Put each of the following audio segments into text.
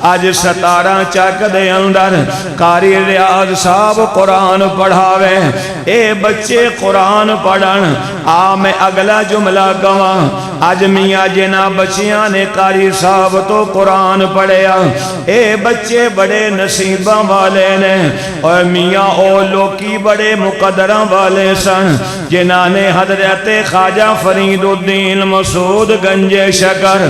آج 17 چک دے اندر قاری ریاض صاحب قرآن پڑھاوے، اے بچے قرآن پڑھن، میں اگلا جملہ گواں، آج میاں جنا بچیاں نے قاری صاحب تو قرآن پڑھیا، اے بچے بڑے نصیباں والے نے، اور میاں او لوکی بڑے مقدراں والے سن جنہاں نے حضرت خواجہ فرید الدین مسعود گنج شکر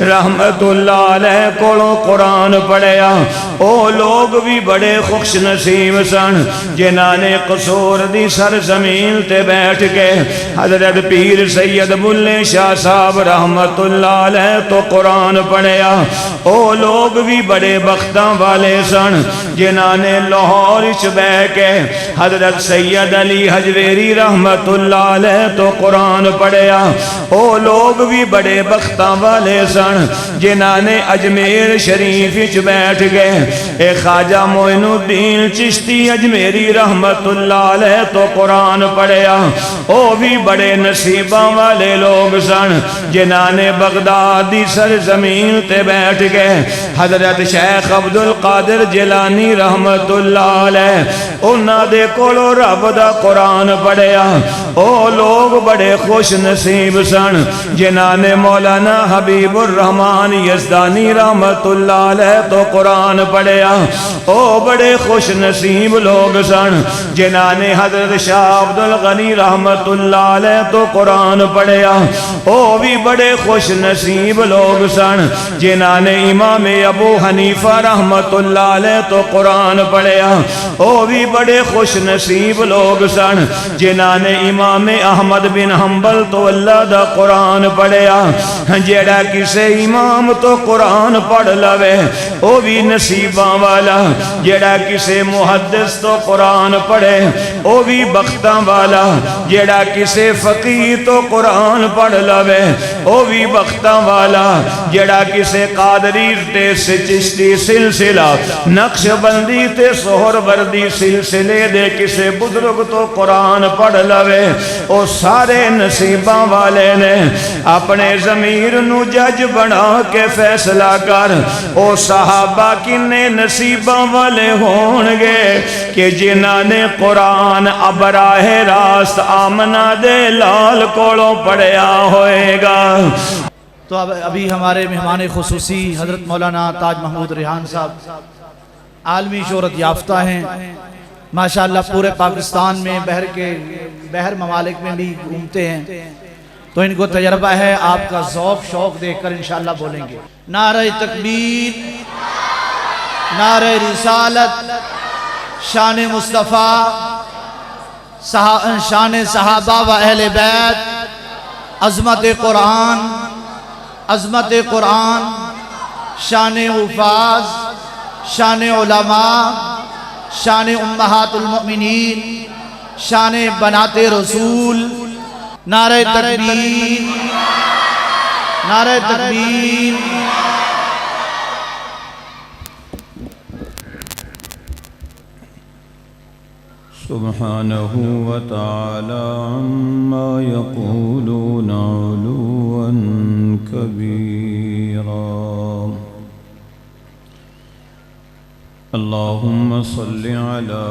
رحمت اللہ علیہ کولوں قرآن پڑھیا۔ او لوگ بھی بڑے خوش نصیب سن جنہاں نے قصور دی سرزمین تے بیٹھ کے حضرت پیر سید بلے شاہ صاحب رحمت اللہ علیہ تو قرآن پڑھیا۔ او لوگ بھی بڑے بختاں والے سن جنہاں نے لاہور وچ بیٹھ کے حضرت سید علی حجویری رحمت اللہ علیہ تو قرآن پڑھیا۔ او لوگ بھی بڑے بختاں والے سن جنہاں نے اجمیر شریف وچ بیٹھ گئے اے خواجہ معین الدین چشتی اجمیری رحمت اللہ علیہ تو قرآن پڑھیا۔ او بھی بڑے نصیباں والے لوگ سن جنہاں نے بغداد دی سرزمین تے بیٹھ گئے حضرت شیخ عبدالقادر جیلانی رحمت اللہ علیہ انہاں دے کولوں رب دا قرآن پڑھیا۔ او لوگ بڑے خوش نصیب سن جنہاں نے مولانا حبیب الرحمن یزدانی رحمت اللہ علیہ تو قرآن پڑھیا۔ او بڑے خوش نصیب لوگ سن جنہاں نے حضرت شاہ عبدالغنی رحمت اللہ علیہ تو قرآن پڑھیا۔ او بھی بڑے خوش نصیب لوگ سن جنہاں نے امام ابو حنیفہ رحمت اللہ علیہ تو قرآن پڑھیا۔ او بھی بڑے خوش نصیب لوگ سن جنہاں نے امام احمد بن حنبل تو اللہ دا قرآن پڑھیا۔ جیڑا کسے امام تو قرآن پڑھ لوے او بھی نصیباں والا، جیڑا کسے محدث تو قرآن پڑھے او بھی بختاں والا، جیڑا کسے فقیہ تو قرآن پڑھ لوے او بھی بختاں والا، جیڑا کسے قادری تے چشتی سلسلہ نقش بندی تے سہر وردی سلسلے دے کسے بزرگ تو قرآن پڑھ لوے او سارے نصیباں والے نے اپنے ضمیر نو جج بنا کے فیصلہ کر او صحابہ کنے نصیباں والے ہون گے کہ جنہاں نے قرآن ابراہ راست آمنہ دے لال کولوں پڑھیا ہوئے گا۔ تو ابھی ہمارے مہمان خصوصی حضرت مولانا تاج محمود ریحان صاحب عالمی شہرت یافتہ ہیں، ماشاءاللہ پورے پاکستان میں بحر ممالک میں بھی گھومتے ہیں، تو ان کو تجربہ ہے، آپ کا ذوق شوق دیکھ کر انشاءاللہ بولیں گے نعرہ تکبیر، نعرہ رسالت، شان مصطفیٰ، شان صحابہ و اہل بیت، عظمت قرآن، عظمت قرآن، شان حفاظ، شان علماء، شان امہات المؤمنین، شان بنات رسول، نعرہ تکبیر، نعرہ تکبیر۔ سبحانہ وتعالی عما یقولون علوا کبیرا۔ اللہم صل علی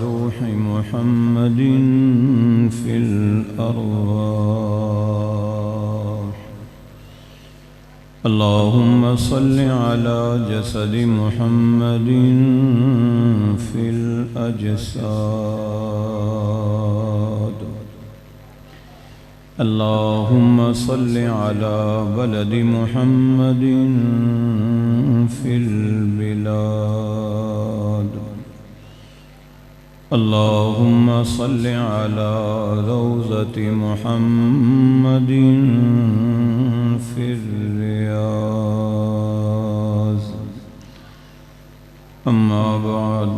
روح محمد فی الارواح، اللہم صل علی جسد محمد فی الاجساد، اللہم صل علی بلد محمد فی البلاد، اللہم صل علی روضۃ محمد فی الریاض۔ اما بعد،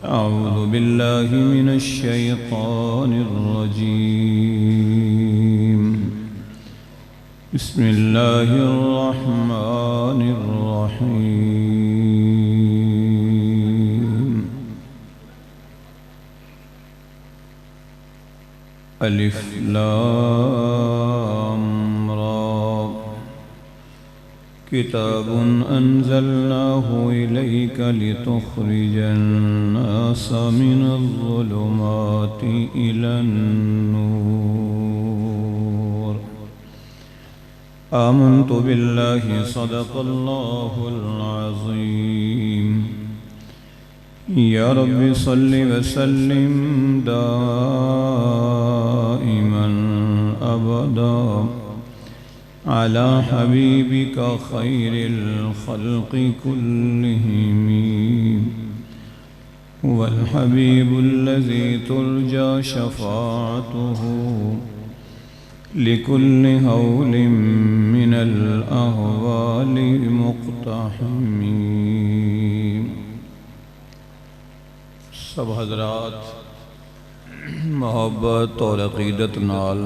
اعوذ باللہ من الشیطان الرجیم، بسم اللہ الرحمن الرحیم۔ الف لام را، كتاب أنزلناه إليك لتخرج الناس من الظلمات إلى النور آمنت بالله صدق الله العظيم يا رب صل وسلم دائما أبدا على حبيبك خير الخلق كلهم هو الحبيب الذي ترجى شفاعته لكل هول من الأهوال مقتحم. سب حضرات محبت اور عقیدت نال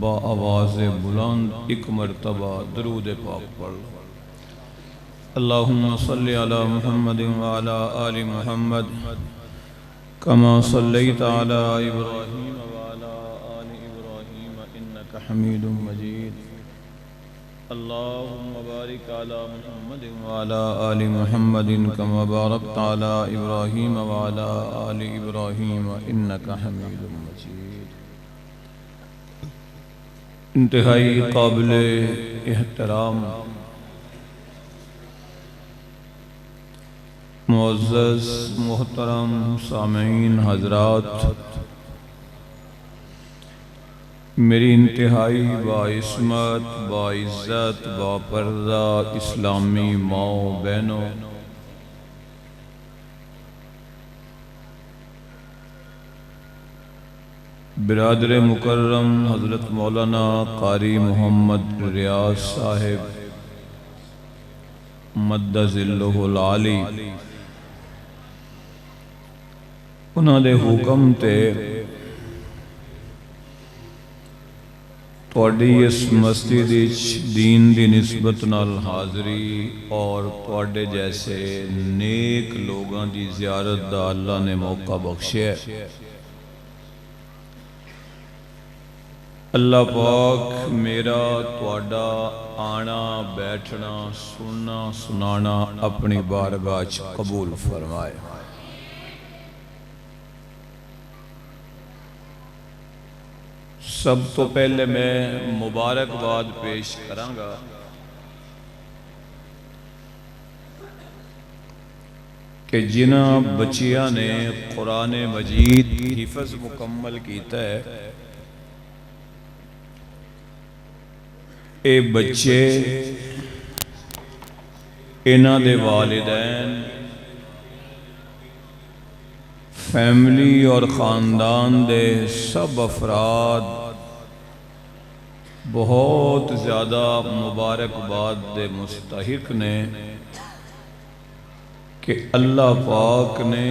با آواز بلند ایک مرتبہ درود پاک پڑھ. اللہم صلی علی محمد وعلی آل محمد کما صلیت علی ابراہیم وعلی آل ابراہیم انکا حمید مجید. اللہم بارک علی محمد وعلی آل محمد کما بارکت علی ابراہیم وعلی آل ابراہیم انکا حمید مجید. انتہائی قابل احترام معزز محترم سامعین حضرات، میری انتہائی باعصمت باعزت باپردہ اسلامی ماؤں بہنوں، برادر مکرم حضرت مولانا قاری محمد ریاض صاحب مد ذلہ العالی، انہوں نے حکم تے تواڈی اس مسجد وچ دین دی نسبت نال حاضری اور تواڈے جیسے نیک لوگاں دی زیارت دا اللہ نے موقع بخشیا ہے. اللہ پاک میرا تواڈا آنا بیٹھنا سننا سنانا اپنی بارگاہ وچ قبول فرمائے. سب تو پہلے میں مبارکباد پیش کراں گا کہ جنہاں بچیاں نے قرآن مجید حفظ مکمل کیتا ہے، اے بچے انہاں دے والدین فیملی اور خاندان دے سب افراد بہت زیادہ مبارکباد دے مستحق نے کہ اللہ پاک نے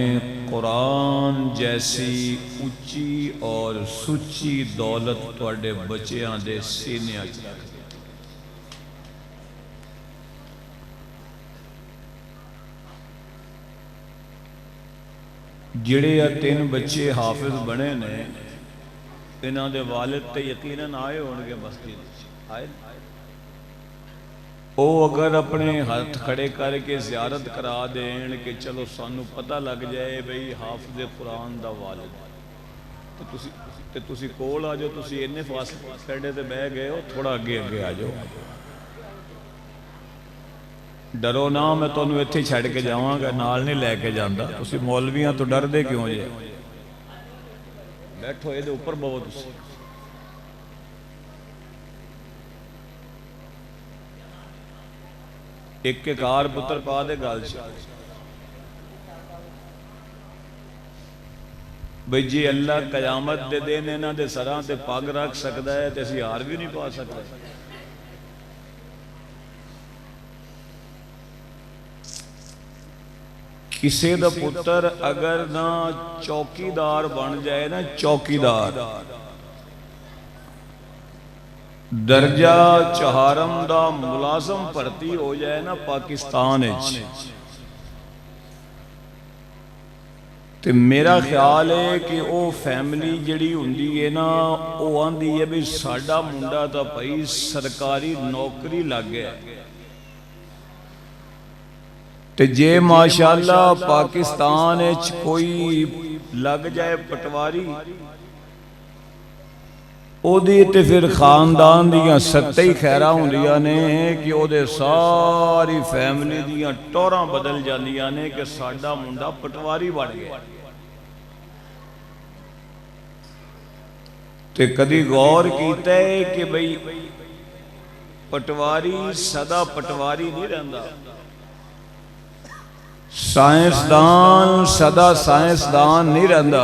قرآن جیسی اونچی اور سچی دولت تواڈے بچیاں دے سینے وچ رکھ دی. جڑے یا 3 بچے حافظ بنے نے، انہاں دے والد تے یقیناً آئے ہونگے مسجد آئے. او اگر اپنے ہاتھ کھڑے کر کے زیارت کرا دین کہ چلو سانو پتہ لگ جائے بھئی حافظ قرآن دا والد، تو تسی کول آ جاؤ. تسی اننے فاصلے تے بہ گئے ہو، تھوڑا اگے اگے آ جاؤ. ڈرو نہ، میں تانوں ایتھے چھڈ کے جاواں گا، نال نہیں لے کے جاندا. تسی مولویاں تو ڈر دے کیوں جے؟ بیٹھو اے دے اوپر بہو. تسی ایک کار پتر پا دے گل چ بھئی جی اللہ قیامت دے دن انہاں دے سراں تے پگ رکھ سکدا ہے تے اسی ہار بھی نہیں پا سکتے. کسی دا پتر اگر نہ چوکیدار بن جائے نا، چوکیدار درجہ 4 دا ملازم بھرتی ہو جائے نا پاکستان وچ، ਤੇ ਮੇਰਾ ਖਿਆਲ ਹੈ ਕਿ ਉਹ ਫੈਮਿਲੀ ਜਿਹੜੀ ਹੁੰਦੀ ਹੈ ਨਾ, ਉਹ ਆਂਦੀ ਹੈ ਵੀ ਸਾਡਾ ਮੁੰਡਾ ਤਾਂ ਭਾਈ ਸਰਕਾਰੀ ਨੌਕਰੀ ਲੱਗ ਗਿਆ, ਤੇ ਜੇ ਮਾਸ਼ਾਅੱਲਾ ਪਾਕਿਸਤਾਨ ਵਿੱਚ ਕੋਈ ਲੱਗ ਜਾਏ ਪਟਵਾਰੀ, ਉਹਦੀ ਤੇ ਫਿਰ ਖਾਨਦਾਨ ਦੀਆਂ ਸੱਤੇ ਹੀ ਖੈਰਾਂ ਹੁੰਦੀਆਂ ਨੇ ਕਿ ਉਹਦੇ ਸਾਰੀ ਫੈਮਿਲੀ ਦੀਆਂ ਟੋਰਾਂ ਬਦਲ ਜਾਂਦੀਆਂ ਨੇ ਕਿ ਸਾਡਾ ਮੁੰਡਾ ਪਟਵਾਰੀ ਬਣ ਗਿਆ। ਤੇ ਕਦੀ ਗੌਰ ਕੀਤਾ ਹੈ ਕਿ ਬਈ ਪਟਵਾਰੀ ਸਦਾ ਪਟਵਾਰੀ ਨਹੀਂ ਰਹਿੰਦਾ, ਸਾਇੰਸਦਾਨ ਸਦਾ ਸਾਇੰਸਦਾਨ ਨਹੀਂ ਰਹਿੰਦਾ,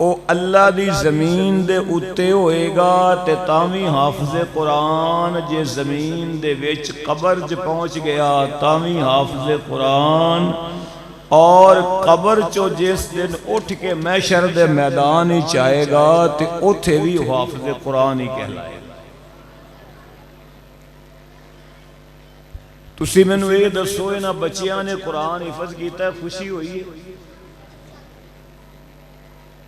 ਉਹ ਅੱਲਾ ਦੀ ਜ਼ਮੀਨ ਦੇ ਉੱਤੇ ਹੋਏਗਾ ਤੇ ਤਾਂ ਵੀ ਹਾਫਿਜ਼ੇ ਕੁਰਾਨ, ਜੇ ਜ਼ਮੀਨ ਦੇ ਵਿੱਚ ਕਬਰ 'ਚ ਪਹੁੰਚ ਗਿਆ ਤਾਂ ਵੀ ਹਾਫਿਜ਼ੇ ਕੁਰਾਨ, ਔਰ ਕਬਰ 'ਚੋਂ ਜਿਸ ਦਿਨ ਉੱਠ ਕੇ ਮਹਿਸ਼ਰ ਦੇ ਮੈਦਾਨ ਵਿੱਚ ਆਏਗਾ ਤੇ ਉੱਥੇ ਵੀ ਹਾਫਿਜ਼ੇ ਕੁਰਾਨ ਹੀ ਕਹਿਲਾਏਗਾ। ਤੁਸੀਂ ਮੈਨੂੰ ਇਹ ਦੱਸੋ, ਇਹਨਾਂ ਬੱਚਿਆਂ ਨੇ ਕੁਰਾਨ ਹਿਫਜ਼ ਕੀਤਾ, ਖੁਸ਼ੀ ਹੋਈ ਹੈ?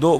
2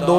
2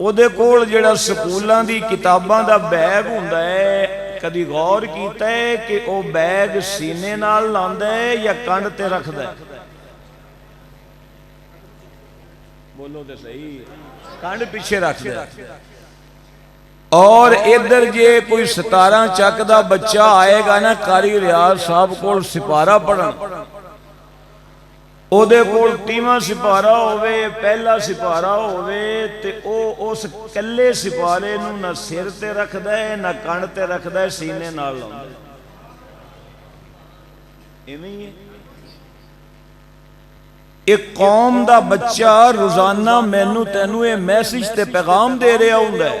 ਉਹਦੇ ਕੋਲ ਜਿਹੜਾ ਸਕੂਲਾਂ ਦੀ ਕਿਤਾਬਾਂ ਦਾ ਬੈਗ ਹੁੰਦਾ ਹੈ, ਕਦੀ ਗੌਰ ਕੀਤਾ ਹੈ ਕਿ ਉਹ ਬੈਗ ਸੀਨੇ ਨਾਲ ਲਾਉਂਦਾ ਹੈ ਜਾਂ ਕੰਧ ਤੇ ਰੱਖਦਾ ਹੈ? ਬੋਲੋ ਤੇ ਸਹੀ, ਕੰਧ ਪਿੱਛੇ ਰੱਖਦਾ ਹੈ। ਔਰ ਇਧਰ ਜੇ ਕੋਈ 17 ਚੱਕ ਦਾ ਬੱਚਾ ਆਏਗਾ ਨਾ ਕਾਰੀ ਰਿਆਜ਼ ਸਾਹਿਬ ਕੋਲ ਸਿਪਾਰਾ ਪੜਨ, ਉਹਦੇ ਕੋਲ 30ਵਾਂ ਸਿਪਾਰਾ ਹੋਵੇ, ਪਹਿਲਾ ਸਿਪਾਰਾ ਹੋਵੇ, ਤੇ ਉਹ ਉਸ ਕੱਲੇ ਸਿਪਾਰੇ ਨੂੰ ਨਾ ਸਿਰ ਤੇ ਰੱਖਦਾ ਹੈ ਨਾ ਕੰਨ ਤੇ ਰੱਖਦਾ ਹੈ, ਸੀਨੇ ਨਾਲ ਲਾਉਂਦਾ। ਇਵੇਂ ਹੀ ਹੈ। ਇੱਕ ਕੌਮ ਦਾ ਬੱਚਾ ਰੋਜ਼ਾਨਾ ਮੈਨੂੰ ਤੈਨੂੰ ਇਹ ਮੈਸੇਜ ਤੇ ਪੈਗਾਮ ਦੇ ਰਿਹਾ ਹੁੰਦਾ ਹੈ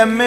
MA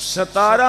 17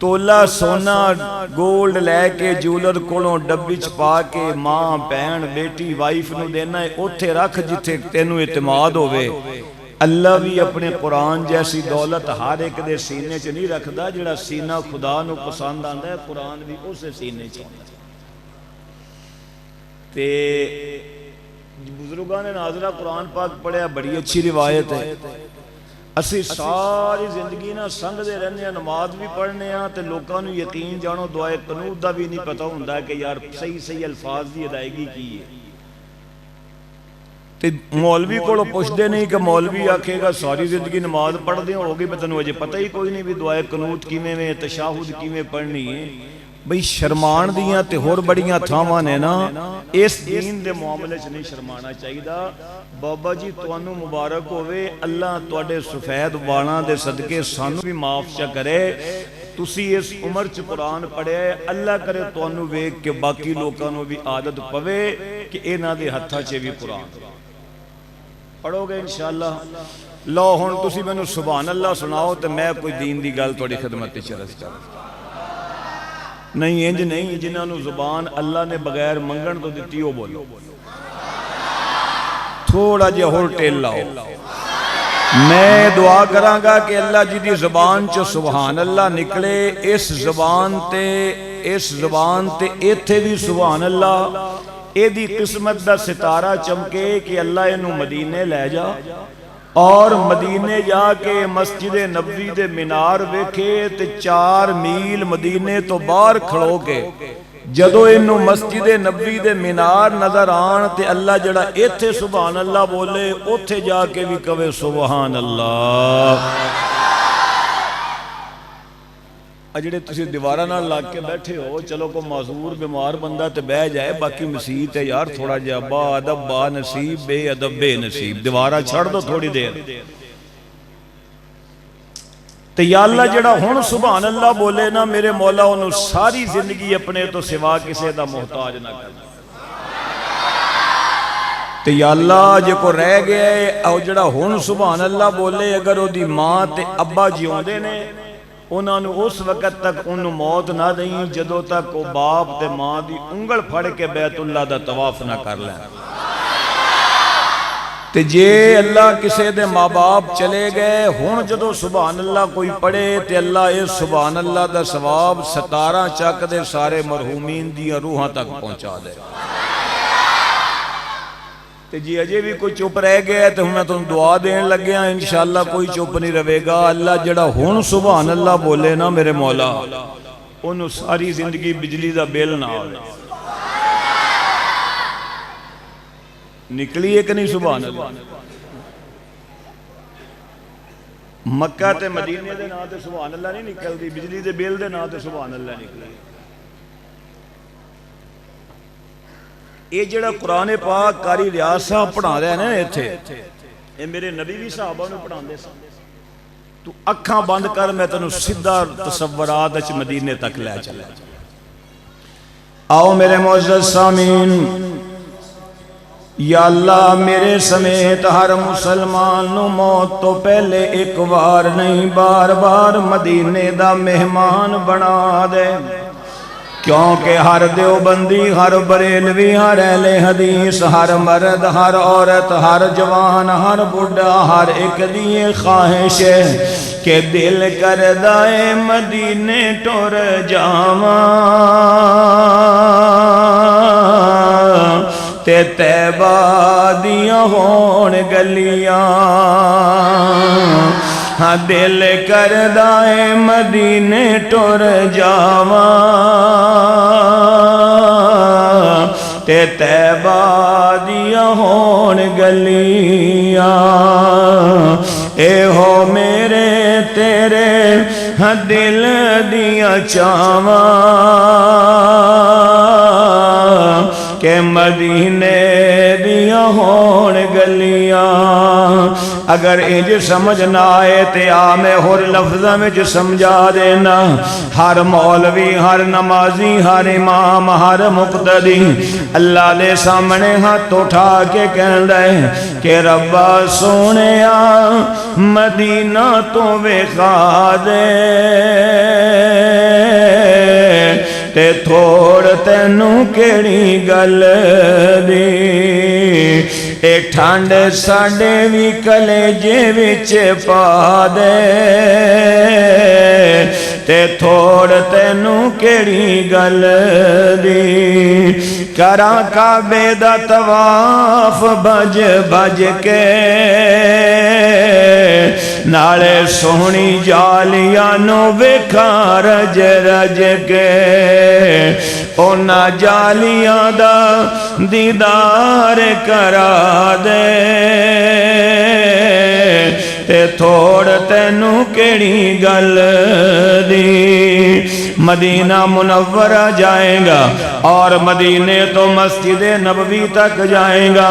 ਤੋਲਾ ਸੋਨਾ ਗੋਲਡ ਲੈ ਕੇ ਜੂਲਰ ਕੋਲੋਂ ਡੱਬੀ ਚ ਪਾ ਕੇ ਮਾਂ ਭੈਣ ਬੇਟੀ ਵਾਈਫ ਨੂੰ ਦੇਣਾ ਹੈ, ਉੱਥੇ ਰੱਖ ਜਿੱਥੇ ਤੈਨੂੰ ਇਤਮਾਦ ਹੋਵੇ। ਅੱਲਾ ਵੀ ਆਪਣੇ ਕੁਰਾਨ ਜੈਸੀ ਦੌਲਤ ਹਰ ਇੱਕ ਦੇ ਸੀਨੇ 'ਚ ਨਹੀਂ ਰੱਖਦਾ। ਜਿਹੜਾ ਸੀਨਾ ਖੁਦਾ ਨੂੰ ਪਸੰਦ ਆਂਦਾ ਹੈ, ਕੁਰਾਨ ਵੀ ਉਸੇ ਸੀਨੇ 'ਚ ਆਉਂਦਾ। ਤੇ ਬਜ਼ੁਰਗਾਂ ਨੇ ਨਾਜ਼ਰਾ ਕੁਰਾਨ ਪਾਕ ਪੜ੍ਹਿਆ, ਬੜੀ ਅੱਛੀ ਰਿਵਾਇਤ ਹੈ। ਅਸੀਂ ਸਾਰੀ ਜ਼ਿੰਦਗੀ ਨਾ ਸੰਗਦੇ ਰਹਿੰਦੇ ਹਾਂ, ਨਮਾਜ਼ ਵੀ ਪੜ੍ਹਨੇ ਆ ਤੇ ਲੋਕਾਂ ਨੂੰ ਯਕੀਨ ਜਾਣੋ ਦੁਆਏ ਕਨੂਤ ਦਾ ਵੀ ਨਹੀਂ ਪਤਾ ਹੁੰਦਾ ਕਿ ਯਾਰ ਸਹੀ ਸਹੀ ਅਲਫਾਜ਼ ਦੀ ਅਦਾਇਗੀ ਕੀ ਹੈ। ਤੇ ਮੌਲਵੀ ਕੋਲੋਂ ਪੁੱਛਦੇ ਨਹੀਂ ਕਿ ਮੌਲਵੀ ਆਖੇਗਾ ਸਾਰੀ ਜ਼ਿੰਦਗੀ ਨਮਾਜ਼ ਪੜ੍ਹਦੇ ਹੋਗੇ, ਮੈਂ ਤੈਨੂੰ ਅਜੇ ਪਤਾ ਹੀ ਕੋਈ ਨਹੀਂ ਵੀ ਦੁਆਏ ਕਨੂਤ ਕਿਵੇਂ ਵੇ, ਤਸ਼ਾਹੁਦ ਕਿਵੇਂ ਪੜ੍ਹਨੀ ਹੈ। ਬਈ ਸ਼ਰਮਾਨ ਦੀਆਂ ਤੇ ਹੋਰ ਬੜੀਆਂ ਥਾਵਾਂ ਨੇ ਨਾ, ਇਸ ਦੀਨ ਦੇ ਮਾਮਲੇ 'ਚ ਨਹੀਂ ਸ਼ਰਮਾਣਾ ਚਾਹੀਦਾ। ਬਾਬਾ ਜੀ ਤੁਹਾਨੂੰ ਮੁਬਾਰਕ ਹੋਵੇ, ਅੱਲਾ ਤੁਹਾਡੇ ਸਫੈਦ ਵਾਲਾਂ ਦੇ ਸਦਕੇ ਸਾਨੂੰ ਵੀ ਮਾਫ ਚਾ ਕਰੇ। ਤੁਸੀਂ ਇਸ ਉਮਰ 'ਚ ਕੁਰਾਨ ਪੜ੍ਹਿਆ, ਅੱਲਾ ਕਰੇ ਤੁਹਾਨੂੰ ਵੇਖ ਕੇ ਬਾਕੀ ਲੋਕਾਂ ਨੂੰ ਵੀ ਆਦਤ ਪਵੇ ਕਿ ਇਹਨਾਂ ਦੇ ਹੱਥਾਂ 'ਚ ਵੀ ਕੁਰਾਨ ਪੜੋਗੇ ਇਨਸ਼ਾਅੱਲਾ। ਲਓ ਹੁਣ ਤੁਸੀਂ ਮੈਨੂੰ ਸੁਭਾਨ ਅੱਲਾ ਸੁਣਾਓ ਤੇ ਮੈਂ ਕੋਈ ਦੀਨ ਦੀ ਗੱਲ ਤੁਹਾਡੀ ਖਿਦਮਤ 'ਚ ਅਰਜ਼ ਕਰਾਂ। ਨਹੀਂ ਇੰਜ ਨਹੀਂ, ਜਿਨ੍ਹਾਂ ਨੂੰ ਜ਼ੁਬਾਨ ਅੱਲਾ ਨੇ ਬਗੈਰ ਮੰਗਣ ਤੋਂ ਦਿੱਤੀ ਉਹ ਬੋਲੋ। ਥੋੜਾ ਜਿਹਾ ਹੋਰ ਟੇਲ ਲਾਓ। میں دعا کراں گا کہ اللہ جی دی زبان چو سبحان اللہ نکلے، اس زبان تے ایتھے بھی سبحان اللہ، اے دی قسمت دا ستارہ چمکے کہ اللہ انہوں مدینے لے جا، اور مدینے جا کے مسجد نبوی دے مینار ویکھے تے 4 میل مدینے تو باہر کھڑو کے جدو انہوں مسجد نبوی دے مینار نظر آن تے اللہ جڑا ایتھے سبحان اللہ بولے اوتھے جا کے بھی کہے سبحان اللہ۔ اجڑے تسی دیوارہ نہ لاگ کے بیٹھے ہو، چلو کو معذور بیمار بندہ تے بہ جائے، باقی مسیح تے یار تھوڑا جا با ادب با نصیب بے ادب بے نصیب، دیوارہ چھڑ دو تھوڑی دیر۔ تو یا اللہ جڑا ہون سبحان اللہ بولے نا، میرے مولا انہوں ساری زندگی اپنے تو سوا کسے دا محتاج نہ کرنا۔ تو یا اللہ جے کو رہ گئے او جڑا ہون سبحان اللہ بولے، اگر او دی ماں تے ابا جیوں دے نے، انہوں نے اس وقت تک انہوں موت نہ دیں جدو تک او باپ تے ماں دی انگل پھڑ کے بیت اللہ دا طواف نہ کر لیں۔ تے جے اللہ کسے دے ماں باپ چلے گئے ہون جدو سبحان اللہ کوئی پڑھے تے اللہ اس سبحان اللہ دا ثواب 17 چک دے سارے مرحومین دیا روحاں تک پہنچا دے۔ تے جی اجے بھی کوئی چپ رہ گیا تو میں تم دعا دین لگے ہیں، انشاءاللہ کوئی چپ نہیں رہے گا۔ اللہ جڑا ہون سبحان اللہ بولے نا میرے مولا، انہوں ساری زندگی بجلی دا بیل نہ آئے۔ نکلی ہے کہ نہیں سبحان اللہ؟ مکہ تے مدینے دے نا تے سبحان اللہ نہیں نکل دی، بجلی دے بیل دے نا تے سبحان اللہ نکلی۔ یہ جڑا قرآن پاک کاری ریاض صاحب پڑھا رہے ہیں نا ایتھے، یہ میرے نبی بھی صحابہ نے پڑھا دے سا، تو اکھاں بند کر میں تنو سدھا تصورات اچھ مدینے تک لے چلے۔ آؤ میرے معزز سامین، یا اللہ میرے سمیت ہر مسلمان نو موت تو پہلے ایک بار نہیں بار بار مدینے دا مہمان بنا دے، کیونکہ ہر دیوبندی ہر بریلوی ہر اہل حدیث ہر مرد ہر عورت ہر جوان ہر بڑھا ہر ایک دی خواہش ہے کہ دل کردائے مدینے ٹور جاواں تے تیبہ دیاں ہون گلیاں، ہاں دل کردائے مدینے ٹور جاواں تے تیبہ دیاں ہون گلیاں، اے ہو میرے تیرے ہاں دل دیاں چاواں کہ مدینے دیاں ہون گلیاں۔ اگر انج سمجھ نہ آئے تے آ میں ہور لفظاں وچ سمجھا دینا. ہر مولوی، ہر نمازی، ہر امام، ہر مقتدی اللہ دے سامنے ہاتھ اٹھا کے کہندا ہے کہ ربا سونیا مدینہ تو وکھا دے تے تھوڑ تینوں کیڑی گل دی. اے ٹھنڈ ساڈے وی کلیجے وچ پا دے تے تھوڑ تینوں کیڑی گل دی. کراں کعبے دا طواف بج بج کے نالے سونی جالیاں نو ویکھاں رج رج کے. اونا جالیاں دا دیدار کرا دے تے تھوڑ تینوں کیڑی گل دی. مدینہ منورہ جائے گا اور مدینے تو مسجد نبوی تک جائے گا.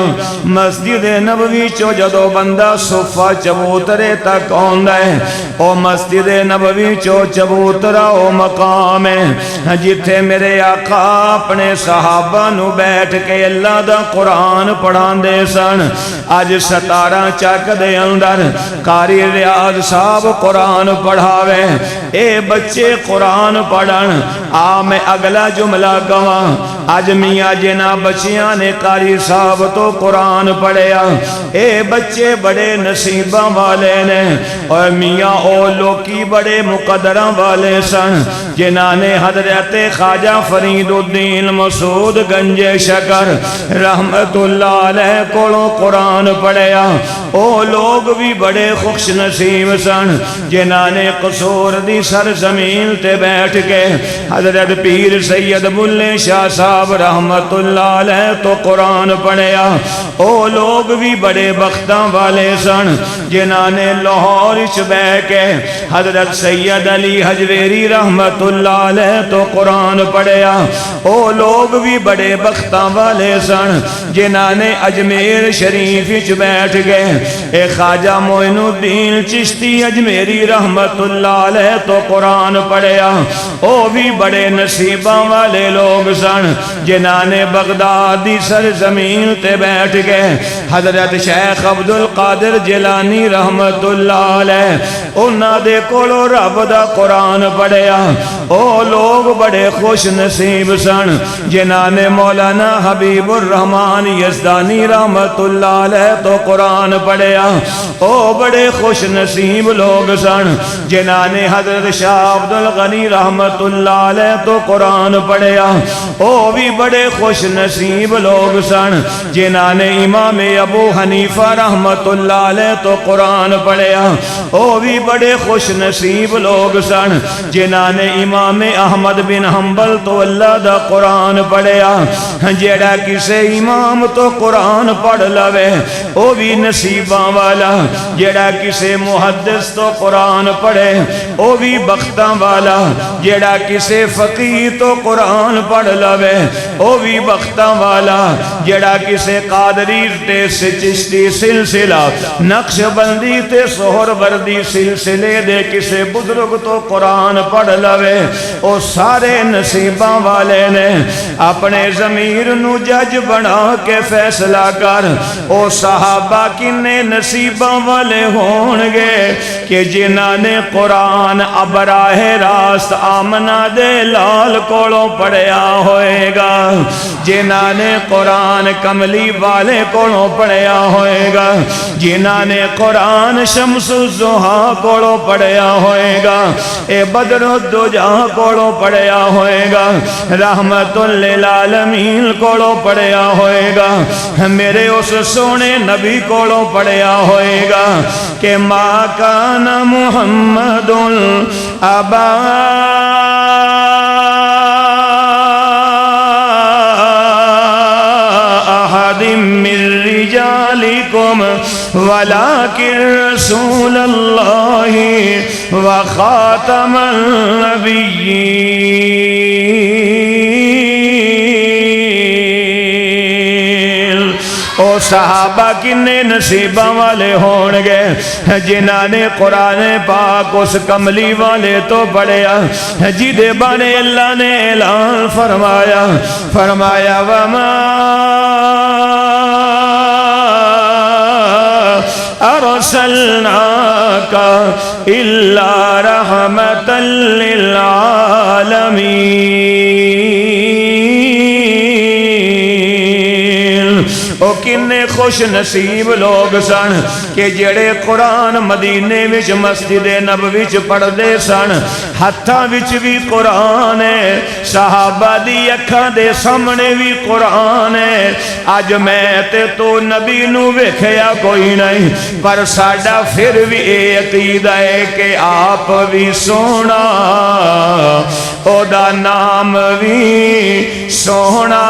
مسجد نبوی چو جدو بندہ صفہ چبوترے تک آندا ہے او مسجد نبوی چو چبوترا او مقام ہے جتھے میرے آقا اپنے صحابہ نو بیٹھ کے اللہ دا قرآن پڑھان دے سن. آج 17 چک دے اندر قاری ریاض صاحب قرآن پڑھاوے. اے بچے قرآن پڑھن آ میں اگلا جملہ گواں. آج میاں جنا بچیاں نے قاری صاحب تو قرآن پڑھیا. اے بچے بڑے نصیباں والے نے اور میاں او لوکی بڑے مقدراں والے سن جنہاں نے حضرت خواجہ فرید الدین مسعود گنج شکر رحمت اللہ علیہ کو قرآن پڑھیا. او لوگ بھی بڑے خوش نصیب سن جنہاں نے قصور دی سرزمین تے بیٹھ کے حضرت پیر سید بلے شاہ صاحب رحمت اللہ علیہ تو قرآن پڑھیا. او لوگ بھی بڑے بختاں والے سن جنہاں نے لاہور وچ بیٹھ کے حضرت سید علی حجویری رحمت اللہ علیہ تو قرآن پڑھیا. او لوگ بھی بڑے بختاں والے سن جنہاں نے اجمیر شریف وچ بیٹھ گئے اے خواجہ معین الدین چشتی اجمیری رحمت اللہ علیہ تو قرآن پڑھیا. او بھی بڑے نصیباں والے لوگ سن جنہاں نے بغداد دی سرزمین تے بیٹھ گئے حضرت شیخ عبد القادر جیلانی رحمت اللہ علیہ انہاں دے کولو رب دا قرآن پڑھیا. او لوگ بڑے خوش نصیب سن جنہاں نے مولانا حبیب الرحمن یزدانی رحمت اللہ علیہ تو قرآن پڑھیا. او بڑے خوش نصیب لوگ سن جنہاں نے حضرت شاہ عبد الغنی رحمت اللہ علیہ تو قرآن پڑھیا. او بھی بڑے خوش نصیب لوگ سن جنہاں نے امام ابو حنیفہ رحمت اللہ علیہ تو قرآن پڑھیا. او بھی بڑے خوش نصیب لوگ سن جنہاں نے امام احمد بن حنبل تو اللہ دا قرآن پڑھیا. جیڑا کسے امام تو قرآن پڑھ لوے او بھی نصیباں والا. جیڑا کسے محدث تو قرآن پڑھے او بھی بختاں والا. جیڑا کسے فقیہ تو قرآن پڑھ لوے او بھی بختاں والا. جیڑا کسے قادری تے سے چشتی سلسلہ نقش بندی تے سہر وردی سلسلے دے کسے بزرگ تو قرآن پڑھ لوے او سارے نصیباں والے نے. اپنے ضمیر نو جج بنا کے فیصلہ کر او صحابہ کنے نصیباں والے ہون گے کہ جنہاں نے قرآن ابراہ راست آمنہ دے لال کولوں پڑھیا ہوئے گا. جنہاں نے قرآن کملی والے کولوں پڑھیا ہوئے گا. جنہاں نے قرآن شمس الضحیٰ کولوں پڑھیا ہوئے گا. اے بدر الدجا کولوں پڑھیا ہوئے گا. رحمت للعالمین کولوں پڑھیا ہوئے گا. میرے اس سونے نبی کولوں پڑھیا ہوئے گا کہ ما کان محمد ابا احد من رجالکم ولکن رسول اللہ وخاتم النبیین. او صحابہ کنے نصیباں والے ہون گے جنہاں نے قرآن پاک اس کملی والے تو پڑھیا جدے بانے اللہ نے اعلان فرمایا وما أرسلناك إلا رحمة للعالمين او کنے خوش نصیب لوگ سن کہ جڑے قرآن مدینے وچ مسجد نبوی وچ پڑھ دے سن ہتھاں وچ بھی قرآن ہے صحابہ دی اکھاں دے سامنے بھی قرآن ہے اج میں تے تو نبی نو ویکھیا کوئی نہیں پر ساڈا پھر بھی اے عقیدہ ہے کہ آپ بھی سونا او دا نام بھی سونا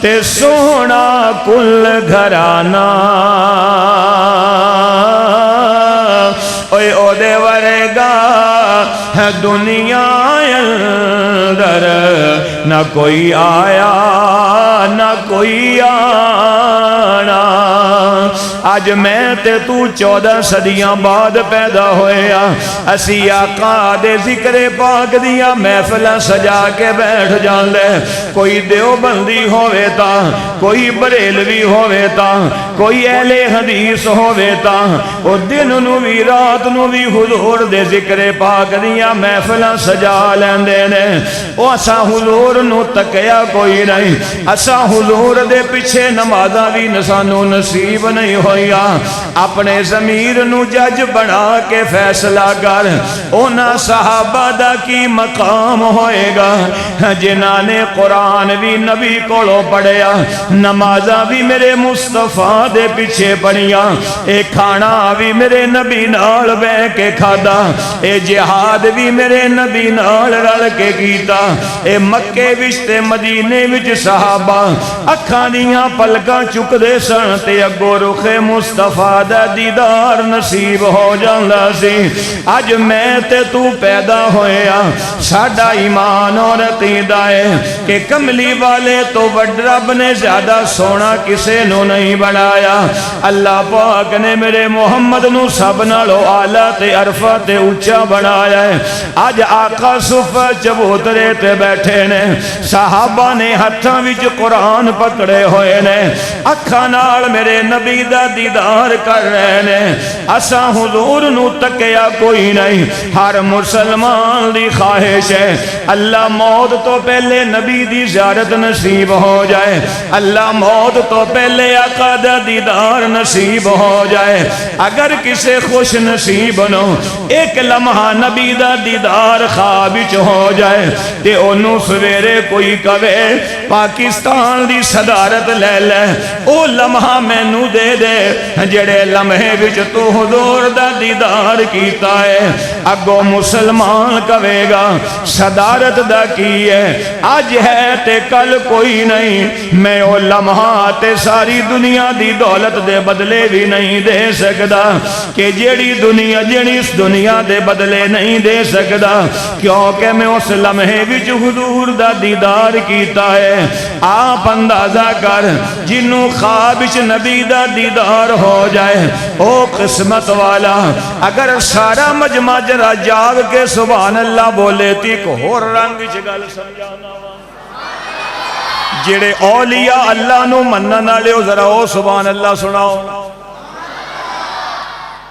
تے سونا کل گھرانا اوے او دے ورگا ہے دنیا اندر نہ کوئی آیا نہ کوئی آنا آج میں تے تو 14 صدیاں بعد پیدا ہویا اسی آقا دے ذکر پاک دیا محفلہ سجا کے بیٹھ جان لے کوئی دیوبندی ہوئے تا کوئی بریلوی ہوئے تا کوئی اہل حدیث ہوئے تا او دن نو بھی رات نو بھی حضور دے ذکر پاک دیا محفلہ سجا لیندے نے او اسا حضور نو تکیا کوئی نہیں اسا حضور دے پیچھے نمازہ بھی نسانو نصیب نہیں ہویا اپنے ضمیر نو جج بنا کے فیصلہ کر اونا صحابہ دا کی مقام ہوئے گا جنہاں نے قرآن بھی نبی کولو پڑھیا نمازہ بھی میرے مصطفیٰ دے پیچھے پڑھیا اے کھانا بھی میرے نبی نال بے کے کھادا اے جہاد بھی میرے نبی نال رل کے کیتا اے مکے وچ مدینے وچ صحابہ اکھاں دیاں پلکاں چک دے سن تے اگو رخ مصطفیٰ دا دیدار نصیب ہو جاندا سی اج میں تے تو پیدا ہویا ساڈا ایمان اور عقیدہ ہے کہ کملی والے تو وڈ رب نے زیادہ سونا کسے نو نہیں بنایا اللہ پاک نے میرے محمد نو سب نالو اعلیٰ تے عرفہ تے اونچا بنایا ہے اج آقا صفہ چبوترے تے بیٹھے نے صحابہ نے ہتھاں وچ قرآن پکڑے ہوئے نے اکھاں نال میرے نبی دا دیدار کر رہے نے اسا حضور نو تکیا کوئی نہیں ہر مسلمان دی خواہش ہے اللہ موت تو پہلے نبی دی زیارت نصیب ہو جائے اللہ موت تو پہلے آقا دا دیدار نصیب ہو جائے اگر کسے خوش نصیب نو ایک لمحہ نبی دا دیدار خواب وچ ہو جائے تے انہوں سویرے کوئی کہے پاکستان دی صدارت لے لے او لمحہ میں نو دے دے جڑے لمحے وچ تو حضور دا دیدار کیتا ہے اگو مسلمان کہے گا صدارت دا کی ہے آج ہے تے کل کوئی نہیں میں او لمحہ تے ساری دنیا دی دولت دے بدلے بھی نہیں دے سکدا کہ جیڑی دنیا جیڑی اس دنیا دے بدلے نہیں دے سکدا کیونکہ میں اس لمحے وچ حضور دا دیدار کیتا ہے آپ اندازہ کر جنوں خواب وچ نبی دا دیدار ہو جائے او قسمت والا اگر سارا مجمع جرا جاگ کے سبحان اللہ بولے تی کو ہور رنگ وچ گل سمجھانا جڑے اولیاء اللہ نو منن والے ہو ذرا او سبحان اللہ سناؤ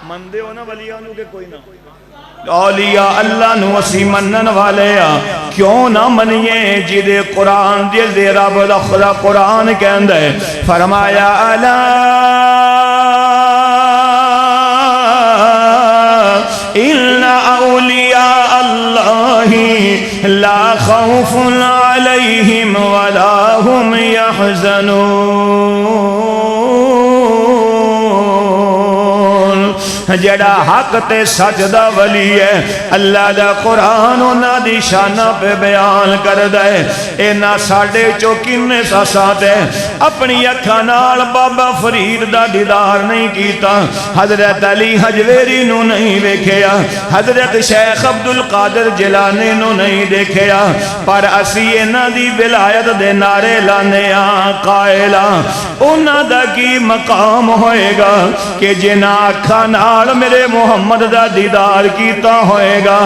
مندے ہو نا ولیاں نو کہ کوئی نہ اولیاء اللہ نو اسی منن والے کیوں نہ منیے جدے قرآن دے رب دا خدا قرآن کہندہ ہے فرمایا الا ان اولیاء اللہ لا خوف علیہم ولا هم يحزنون جڑا حق تے سچ دا ولی ہے اللہ دا قرآن انہاں دی شانہ پہ بیان کر دے اینا ساڑے چو کنے ساسات ہے اپنی اکھاں نال بابا فرید دا دیدار نہیں کیتا حضرت علی حجویری نو نہیں دیکھیا حضرت شیخ عبدالقادر جیلانی نو نہیں دیکھیا پر اسی اینا دی ولایت دے نعرے لانے قائلہ انہاں دا کی مقام ہوئے گا کہ جنہاں اکھاں نال میرے محمد دا دیدار کیتا ہوئے گا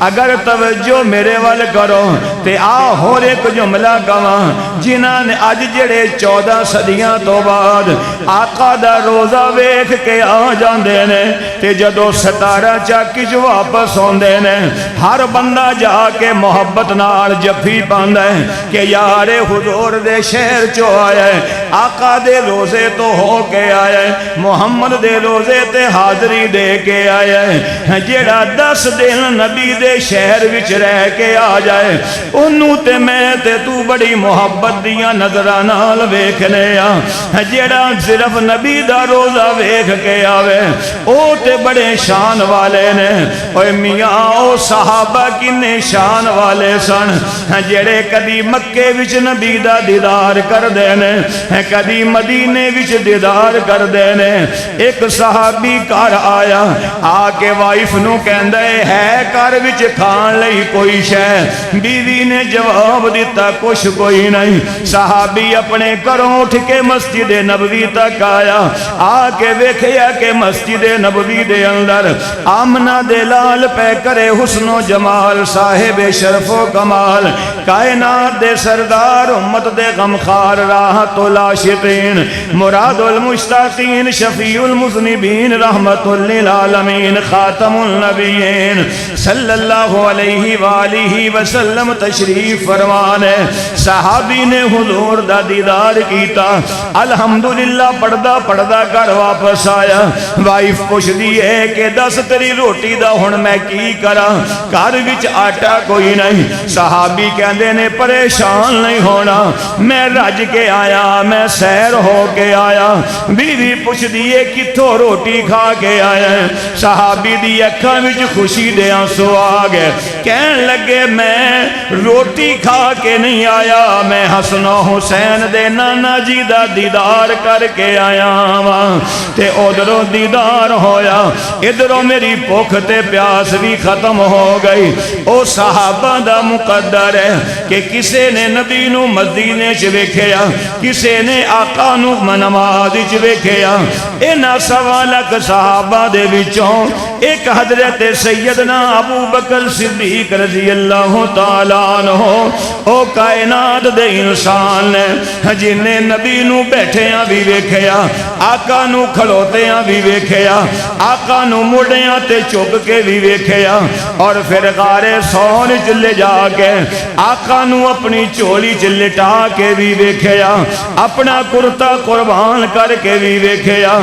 اگر توجہ میرے وال کرو تے ہور ایک جملہ گواں جنہاں نے اج جڑے 14 صدیاں تو بعد آقا دا روزہ ویکھ کے جاندے نے تے جدو 17 چاکی جو واپس ہوندے نے ہر بندہ جا کے محبت نال جفی پاندا ہے کہ یار حضور دے شہر چو آیا ہے آقا دے روزے تو ہو کے آیا ہے محمد دے روزے تے حاضری دے کے آیا ہے جیڑا 10 دن نبی دے شہر وچ رہ کے آ جائے انہوں تے میں تے تو بڑی محبت دیاں نظران نال ویکھنے جیڑا صرف نبی دا روزہ ویکھ کے آوے او تے بڑے شان والے نے اوے میاں او صحابہ کنے شان والے سن جیڑے کدی مکے وچ نبی دا دیدار کر دینے کدی مدینے وچ دیدار کر دینے ایک صحابی کار آیا آ کے وائف نو کہندے ہے کار وچ کھان لئی کوئی شے بیوی نے جواب دیتا کچھ کوئی نہیں صحابی اپنے گھروں اٹھ کے مسجد نبوی تک آیا آ کے ویکھیا کہ مسجد نبوی دے اندر آمنہ دے لال پہ کرے حسن و جمال صاحب شرف و کمال کائنات دے سردار امت دے غمخار راحت العاشقین مراد المشتاقین شفیع المذنبین رحمت للعالمین خاتم النبیین صلی اللہ علیہ وآلہ وسلم تشریف فرمانے صحابی نے حضور دا دیدار کیتا الحمدللہ پڑھدا پڑھدا گھر واپس آیا وائف پوچھ دی ہے کہ 10 تیری روٹی دا ہن میں کی کرا گھر وچ آٹا کوئی نہیں صحابی کہندے نے پریشان نہیں ہونا میں رج کے آیا میں سیر ہو کے آیا بیوی پوچھ دی ہے کتھوں روٹی کھا کے آیا صحابی دی اکھاں وچ خوشی دے آنسو آ گئے کہن لگے میں روٹی کھا کے نہیں آیا میں حسن و حسین دے نانا جی دا دیدار کر کے آیا وہاں تے ادھروں دیدار ہویا ادھروں میری بھوک تے پیاس بھی ختم ہو گئی او صحابہ دا مقدر ہے کہ کسے نے نبی نو مدینے چ ویکھیا کسے نے آقا نو نماز چ ویکھیا انہاں سوالک صحابہ دے وچوں ایک حضرت سیدنا ابو بکر صدیق رضی اللہ تعالیٰ عنہ او کائنات دے انسان نے جنہیں نبی نو بیٹھیاں بھی ویکھیا آقا نو کھڑوتیاں بھی ویکھیا آقا نو مڑیاں تے چپ کے بھی ویکھیا اور پھر غار سور چ لے جا کے آقا نو اپنی چولی چ لٹا کے بھی ویکھیا اپنا کرتا قربان کر کے بھی ویکھیا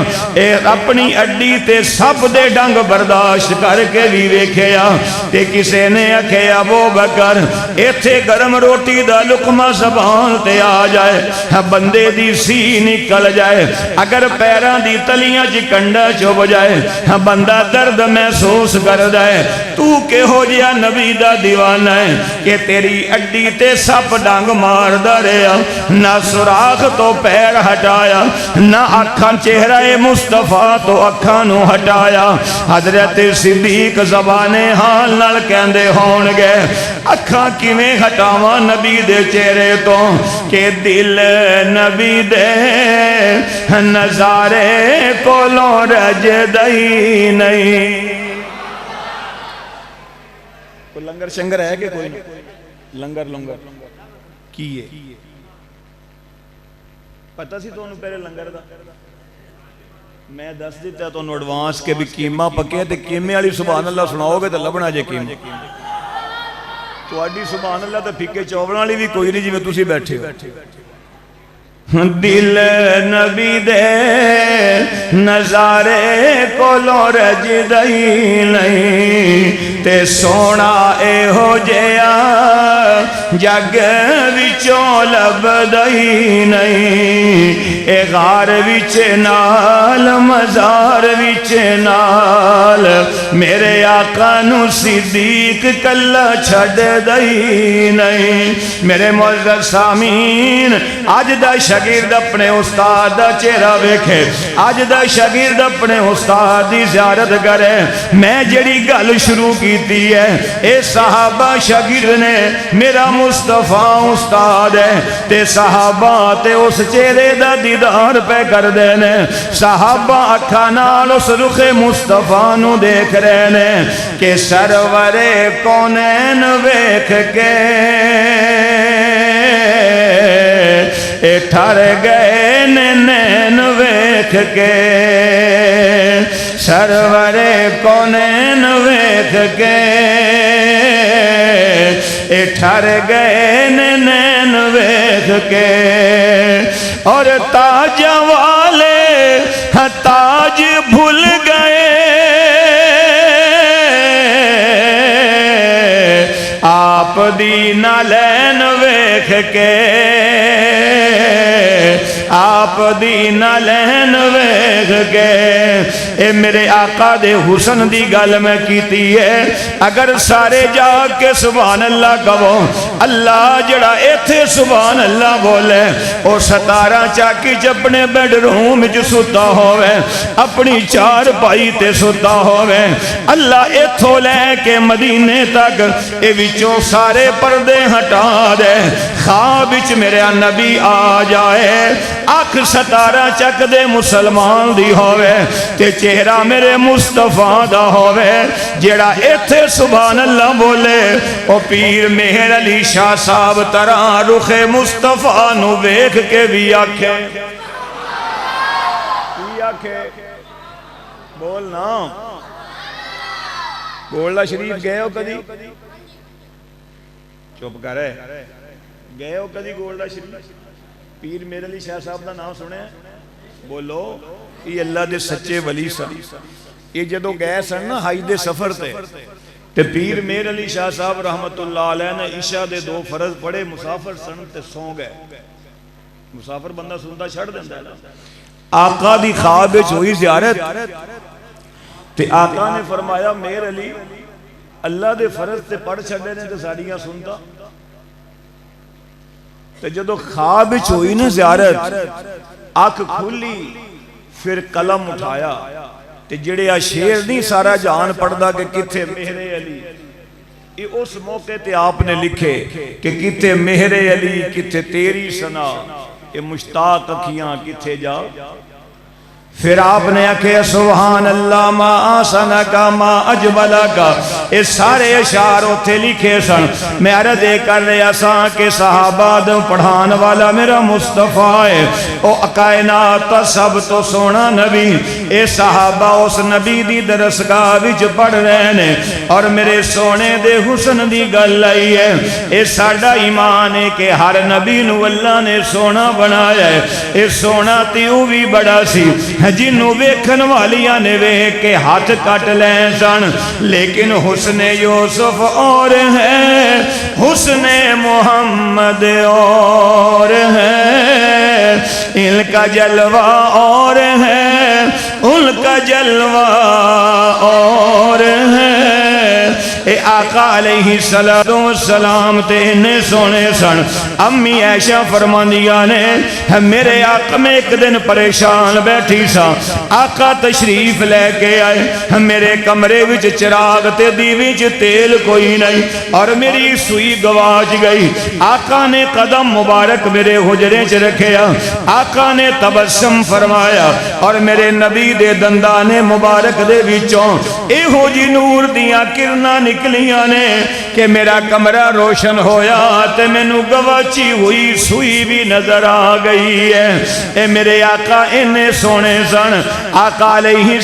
اپنی اڈی تے سب دے ڈنگ برداشت کر کے بھی ویکھیا تے کسے نے آکھے ابو بکر ایتھے گرم روٹی دا لقمہ زبان تے آ جائے بندے دی سی نکل جائے اگر پیران دی تلیاں جی کنڈا چوب جائے بندہ درد محسوس کر جائے تو کہ ہو جیا نبی دا دیوانہ ہے کہ تیری اڈی تے سب ڈانگ مار داریا نہ سراخ تو پیر ہٹایا نہ اکھاں چہرہ مصطفیٰ تو اکھاں نو ہٹایا حضرت صدیق زبان حال نال کہندے ہون گے اکھاں کی میں ہٹاواں نبی دے چہرے تو کہ دل نبی دے نظارے کولوں رج دئی نہیں کوئی لنگر شنگر ہے کہ کوئی لنگر کیے پتہ سی تو انہوں پہلے لنگر دا میں دس دیتا تو انہوں ایڈوانس کے بھی قیمہ پکے تے قیمے والی سبحان اللہ سناؤ گے تو لبنا جے قیمہ تو آڈی سبحان اللہ تے پھکے چوبنا لی بھی کوئی نہیں جی میں تُسی بیٹھے دل نبی دے نظارے کولوں رج دئی نہیں تے سونا اے ہو جیا جگ وچوں لبدا ہی نہیں اے غار وچ نال مزار وچ نال میرے آقا نو صدیق کلا چھڈدا ہی نہیں میرے معزز سامعین اج دا شاگرد اپنے استاد دا چہرہ ویکھے اج دا شاگرد اپنے استاد دی زیارت کرے میں جڑی گل شروع کیتی ہے اے صحابہ شاگرد نے میرا مصطفیٰ استاد ہے تے صحابہ تے اس چہرے دا دیدار پہ کر دینے صحابہ اکھا نال اس رخ مصطفیٰ نو دیکھ رہے نے کہ سرور کونین ویکھ کے اے ٹھر گئے نین ویکھ کے سرور کونین ویکھ کے اے ٹھر گئے نین ویکھ کے اور تاج والے تاج بھول گئے آپ دی نالین ویکھ کے آپ دی نالین ویکھ کے اے میرے آقا دے حسن دی گل میں کیتی ہے اگر سارے جا کے سبحان اللہ کہو اللہ جڑا ایتھے سبحان اللہ بولے او 17 چاکی اپنے بیڈ روم جو ستا ہوئے اپنی چار پائی تے ستا ہوئے اللہ ایتھو لے کے مدینے تک اے وچوں سارے پردے ہٹا دے خواب وچ میرے نبی آ جائے آنکھ 17 چک دے مسلمان دی ہوئے تے چہرہ میرے مصطفیٰ دا ہوئے جیڑا ایتھے سبحان اللہ بولے او پیر مہر علی شاہ صاحب ترا رخ مصطفیٰ نو ویکھ کے بھی آکھے بولنا گولڈا شریف گئے ہو کدی چپ کرے گئے ہو کدی گولڈا شریف پیر مہر علی شاہ صاحب دا نام سنے بولو یہ اللہ دے سچے ولی سن یہ جدو گئے سن نا حج دے سفر تے پیر مہر علی شاہ صاحب رحمت اللہ علیہ نے عشاء دے 2 فرض پڑھے مسافر سن تے سو گئے مسافر بندہ سنتا چھڑ دیندہ ہے آقا دی خواب وچ ہوئی زیارت تے آقا نے فرمایا مہر علی اللہ دے فرض تے پڑھ چھڑے نے تے ساڑیاں سنتا تے جدو خواب وچ ہوئی نا زیارت آنکھ کھولی پھر قلم اٹھایا تے جڑے شیر نہیں سارا جہان پڑھدا کہ کتھے مہر علی یہ اس موقع تے آپ نے لکھے کہ کتھے مہر علی کتھے تیری ثنا یہ مشتاق اکھیاں کتھے جا پھر آپ نے آکھے سبحان اللہ ما آسنکا ما اجبلکا اس سارے اشعار ہوتے لکھے سن میں عرض کر رہا سا کہ صحابہ دوں پڑھان والا میرا مصطفیٰ ہے او کائنات سب تو سونا نبی اے صحابہ اس نبی دی درسگاہ وچ پڑھ رہے نے اور میرے سونے دے حسن دی گل آئی ہے اے ساڈا ایمان ہے کہ ہر نبی نو اللہ نے سونا بنایا ہے اے سونا تیو بھی بڑا سی جنہوں ویکھن والیاں نے ویکھ کے ہاتھ کٹ لیں سن لیکن حسن یوسف اور ہے حسن محمد اور ہے ان کا جلوہ اور ہے ان کا جلوہ اور ہے اے آقا علیہ السلام تے انہیں سونے سن امی عائشہ فرماندیاں نے میرے آقا میں ایک دن پریشان بیٹھی سا آقا تشریف لے کے آئے میرے کمرے وچ چراغ تے دیوی وچ تیل کوئی نہیں اور میری سوئی گواچ گئی آقا نے قدم مبارک میرے حجرے چ رکھیا آقا نے تبسم فرمایا اور میرے نبی دے دندان مبارک دے وچوں اے ہو جی نور دیاں کرنا نکلیاں نے کہ میرا کمرہ روشن ہویا تے مینوں گواچی ہوئی سوئی بھی نظر آ گئی ہے اے میرے آقا انہیں سونے سن آقا علیہ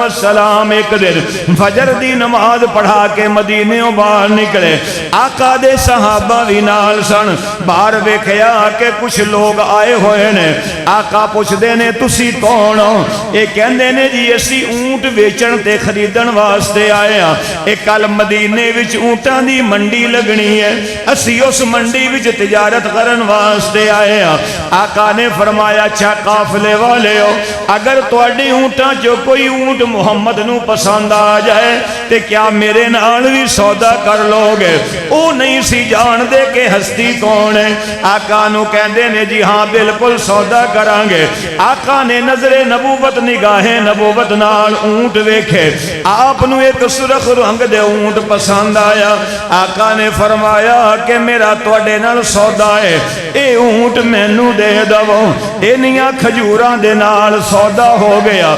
السلام ایک دن فجر دی نماز پڑھا کے مدینے باہر نکلے آقا دے صحابہ بھی نال سن باہر ویکھیا کہ کچھ لوگ آئے ہوئے نے آقا پوچھ دے نے تسی کون ہو یہ کہندے نے جی اسی اونٹ ویچن تے خریدن واسطے آئے ہیں ایک کل مدینے وچ اونٹاں دی منڈی لگنی ہے، اسی اس منڈی وچ تجارت کرن واسطے آئے ہاں۔ آقا نے فرمایا اچھا قافلے والے ہو، اگر تواڈی اونٹاں جو کوئی اونٹ محمد نو پسند آ جائے تے کیا میرے نال بھی سودا کر لو گے؟ او نہیں سی جان دے کہ ہستی کون ہے۔ آقا نو کہندے نے جی ہاں بالکل سودا کران گے۔ آقا نے نظر نبوت نگاہ نبوت نال اونٹ ویکھے، آپ نو ایک سرخ رنگ دے اونٹ پسند آیا۔ آقا نے فرمایا کہ میرا تواڈے نال سودا ہے، اے اونٹ مینوں دے دو۔ انہاں کھجوراں دے نال سودا ہو گیا۔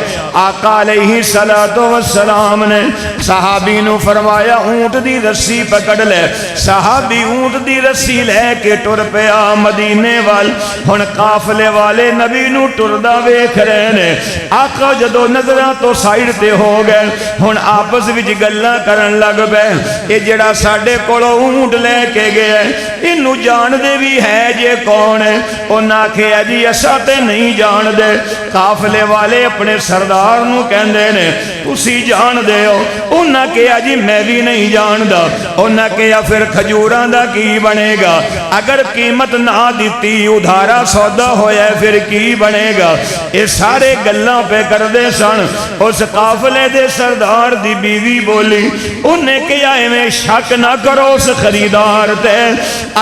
آقا علیہ السلام نے صحابی نو فرمایا اونٹ دی رسی پکڑ لے۔ صحابی اونٹ دی رسی لے کے ٹر پیا مدینے وال۔ ہن قافلے والے نبی نو ٹردا ویکھ رہے نے۔ آقا جدو نظراں تو سائیڈ تے ہو گئے، ہن آپس وچ گلاں کرن لگ پے، اے جڑا ساڈے کولوں اونٹ لے کے گیا اینو جان دے بھی ہے جے کون ہے؟ انہاں آکھیا جی اساں تے نہیں جان دے۔ قافلے والے اپنے سردار نو کہندے نے تسی جان دے ہو؟ انہاں کہیا جی میں بھی نہیں جاندا۔ انہاں کہیا پھر کھجوراں دا کی بنے گا؟ اگر قیمت نہ دیتی ادھارا سودا ہویا ہے پھر کی بنے گا؟ یہ سارے گلاں پہ کردے سن۔ اس قافلے دے سردار دی بیوی بولی، انہیں کہیا ایویں شک نہ کرو اس خریدار تے،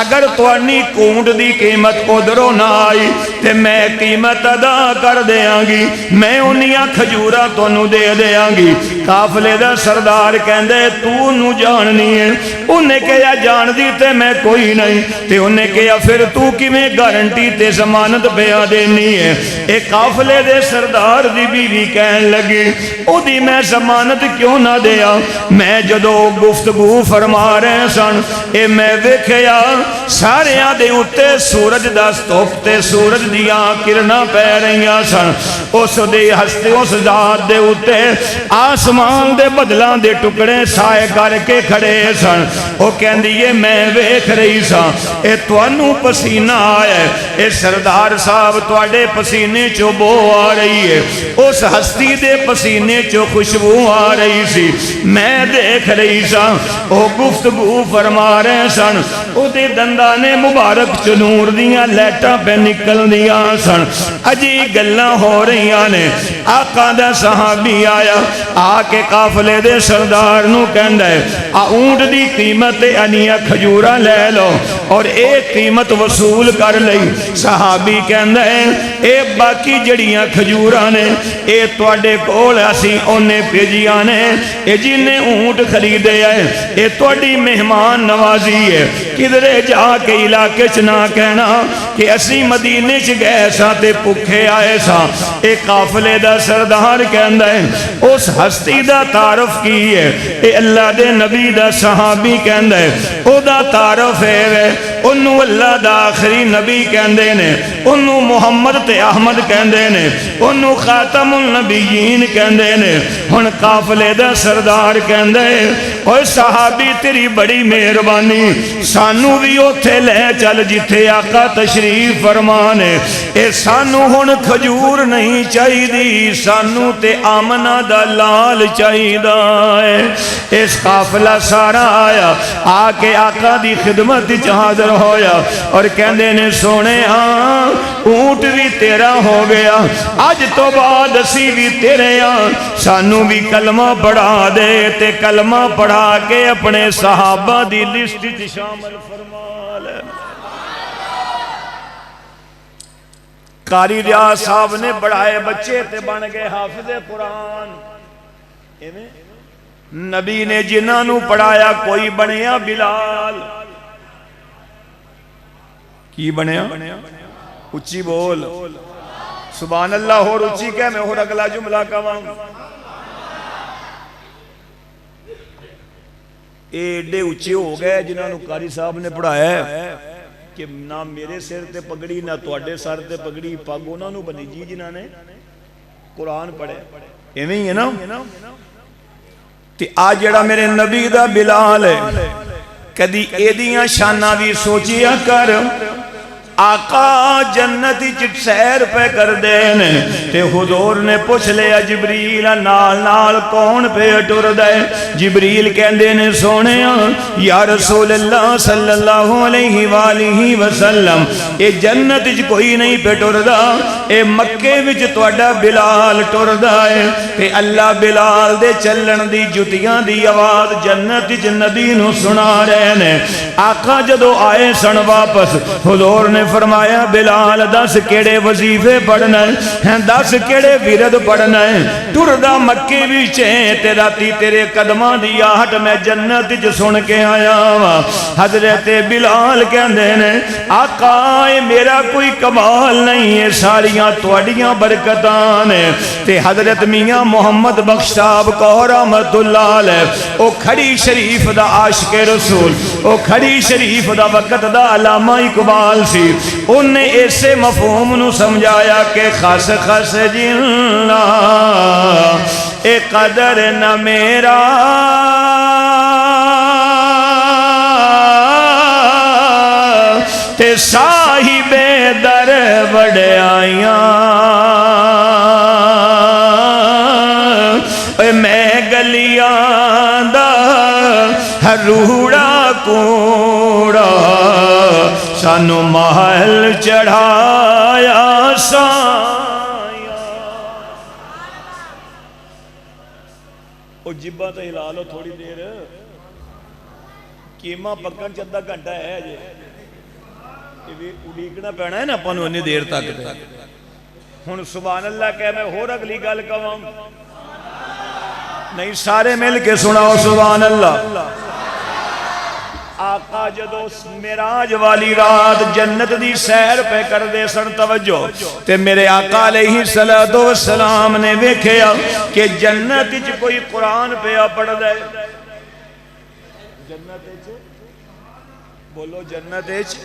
اگر توانی کونٹ دی قیمت ادھروں نہ آئی تے میں قیمت ادا کر دیاں گی، میں انہیاں کھجورا تو نو دے دیاں گی۔ قافلے دا سردار کہندے تو نو جاننی ہے؟ انہیں کہیا جان دی تے میں کوئی نہیں۔ تے انہیں کہیا پھر تو کی میں گارنٹی تے ضمانت پیا دینی ہے؟ ایک قافلے دے سردار دی بیوی کہن لگی او دی میں ضمانت کیوں نہ دیا؟ میں جدو گفتگو فرما رہے سن اے میں ویکھیا ساریاں دے اتے سورج دا ستوپ تے سورج دیاں کرنا پہ رہیاں سن۔ اس دے ہستے اس ذات دے اتے آسمان دے بدلاں دے ٹکڑے سائے کر کے کھڑے سن۔ او کہندی ہے میں ویکھ رہی سا اے توانو پسینہ آیا ہے، اے سردار صاحب تواڈے پسینے چو بو آ رہی ہے، اس ہستی دے پسینے چو خوشبو آ رہی سی، میں دیکھ رہی سا او گفتگو فرما رہے سن۔ او دے دندانے مبارک چ نور دیاں لیٹاں پہ نکل دیاں سن، اجی گلاں ہو رہیاں نے۔ آقا دا صحابی آیا آ کے قافلے دے سردار نو کہندا ہے آ اونٹ دی قیمت انیا کھجورا لے لو اور ایک قیمت وصول کر لئی۔ صحابی کہندا ہے اے باقی جڑیاں کھجورا نے اے تواڈے کول اسی اونے بھیجیاں نے، اے جنے اونٹ خریدے ہے اے تواڈی مہمان نوازی ہے۔ کدھرے جا کے علاقے چ نہ کہنا کہ اسی مدینے چ گئے سا تے بھکھے آئے سا۔ اے قافلے دا سردار کہندا ہے اس ہستی دا تعارف کی ہے؟ اے اللہ دے نبی دا صحابی کہندا ہے او دا تعارف ہے انہوں اللہ دا آخری نبی کہندے نے، انہوں محمد تے احمد کہندے نے، انہوں خاتم النبیین کہندے نے۔ ہن قافلے دا سردار کہندے اوے صحابی تیری بڑی مہربانی، سانو بھی اوتھے لے چل جتھے آقا تشریف فرمانے۔ اے سانو ہن کھجور نہیں چاہی دی، سانو تے آمنہ دا لال چاہی دا ہے۔ اس قافلہ سارا آیا آ کے آقا دی خدمت حاضر ہویا اور کہندے نے سونے ہاں اونٹ بھی تیرا ہو گیا، آج تو بعد اسی بھی تیرے ہاں، سانو بھی کلمہ پڑھا دے تے کلمہ پڑھا کے اپنے صحابہ دی لسٹ شامل فرما لے۔ قاری ریاض صاحب نے بڑھائے بچے تے بن گئے حافظ قرآن۔ نبی نے جنہاں نو پڑھایا کوئی بنیا بلال، کی بنیا؟ اچھی بول سبحان اللہ، اور اچھی کہہ میں اور اگلا جملہ کہاں۔ ایڈے اچھے ہو گئے جنہاں نو قاری صاحب نے پڑھایا ہے کہ نہ میرے سر تے پگڑی نہ تواڈے سر تے پگڑی، پگ انہاں نو بنی جی جنہاں نے قرآن پڑھے۔ ایویں ہی ہے نا؟ تے آج جڑا میرے نبی دا بلال ہے کدی ایدیاں شانہ بھی سوچیا کر، آقا جنت وچ سیر پہ کر دین تے حضور نے پوچھ لیا جبریل نال نال کون پہ ٹر دے؟ جبریل کہندے نے سونے یا رسول اللہ صلی اللہ علیہ وآلہ وسلم اے جنت وچ کوئی نہیں پہ ٹردا، اے مکے وچ تہاڈا بلال ٹردا ہے تے اللہ بلال دے چلن دی جتیاں دی آواز جنت وچ نبی نو سنا رہے نے۔ آقا جدو آئے سن واپس حضور نے فرمایا بلال دس کیڑے وظیفے پڑھنا ہے، دس کیڑے ورد پڑھنا ہے، ٹردا مکے وچ تے راتی تیرے قدماں دی آہٹ میں جنت وچ سن کے آیا وا۔ حضرت بلال کہندے نے آقا اے میرا کوئی کمال نہیں ہے، ساریاں تواڈیاں برکتاں نے۔ تے حضرت میاں محمد بخش صاحب کو رحمت اللہ علیہ او کھڑی شریف دا عاشق رسول، او کھڑی شریف دا وقت دا علامہ اقبال سی، انہیں ایسے مفہوم نو سمجھایا کہ خاص خاص جنہ اے قدر نہ میرا تے صاحب در وڈیائیاں، میں گلیاں دا روڑا کوڑا سانو محل چڑھایا سایا۔ او جبا تو ہلا لو تھوڑی دیر، کیما پکن چندہ گھنٹہ ہے جی اڈیکنا پینا ہے نا اپنو انی دیر تک۔ ہن سبحان اللہ کہ میں ہور اگلی گل کہوں نہیں، سارے مل کے سناؤ سبحان اللہ۔ آقا جدو معراج والی رات جنت دی سیر پہ کر دے سن، توجہ تے میرے آقا علیہ السلام نے ویکھیا کہ جنت وچ کوئی قرآن پہ پڑھ دے، جنت وچ بولو جنت وچ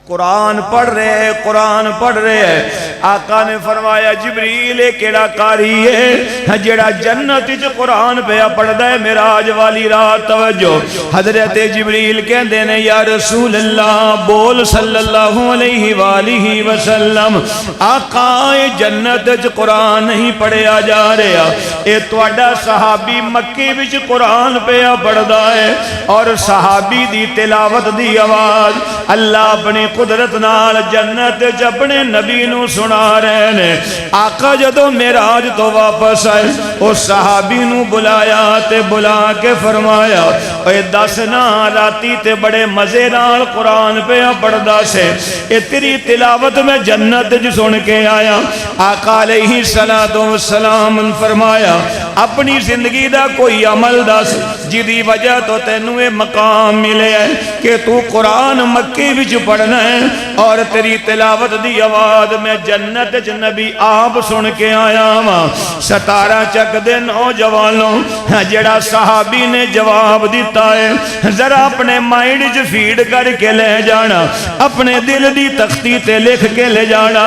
قرآن پڑھ رہے ہیں، قرآن پڑھ رہے ہیں۔ آقا نے فرمایا جبریل کیڑا قاری ہے جڑا جنت وچ قرآن پہ پڑھدا ہے معراج والی رات؟ توجہ حضرت جبریل کہندے نے یا رسول اللہ بول صلی اللہ علیہ وآلہ وسلم آقا اے جنت وچ قرآن نہیں پڑھیا جا رہا، اے تواڈا صحابی مکے وچ قرآن پہ پڑھدا ہے اور صحابی دی تلاوت دی آواز اللہ اپنی قدرت نال جنت وچ اپنے نبی نو سنا رہے نے۔ آقا جدو معراج تو واپس آئے اس صحابی نو بلایا تے بلا کے فرمایا اے دس نا راتی تے بڑے مزے نال قرآن پہ پڑھدا سے، اے تیری تلاوت میں جنت وچ سن کے آیا۔ آقا علیہ السلام فرمایا اپنی زندگی دا کوئی عمل دس جدی وجہ تو تینوں اے مقام ملے ہے کہ تو قرآن مکے وچ پڑھنا ہے اور تیری تلاوت دی آواز میں جنت وچ نبی آپ سن کے آیا ہاں۔ 17 چک دے نوجوانوں جڑا صحابی نے جواب دیتا ہے ذرا اپنے مائنڈ وچ فیڈ کر کے لے جانا، اپنے دل دی تختی تے لکھ کے لے جانا۔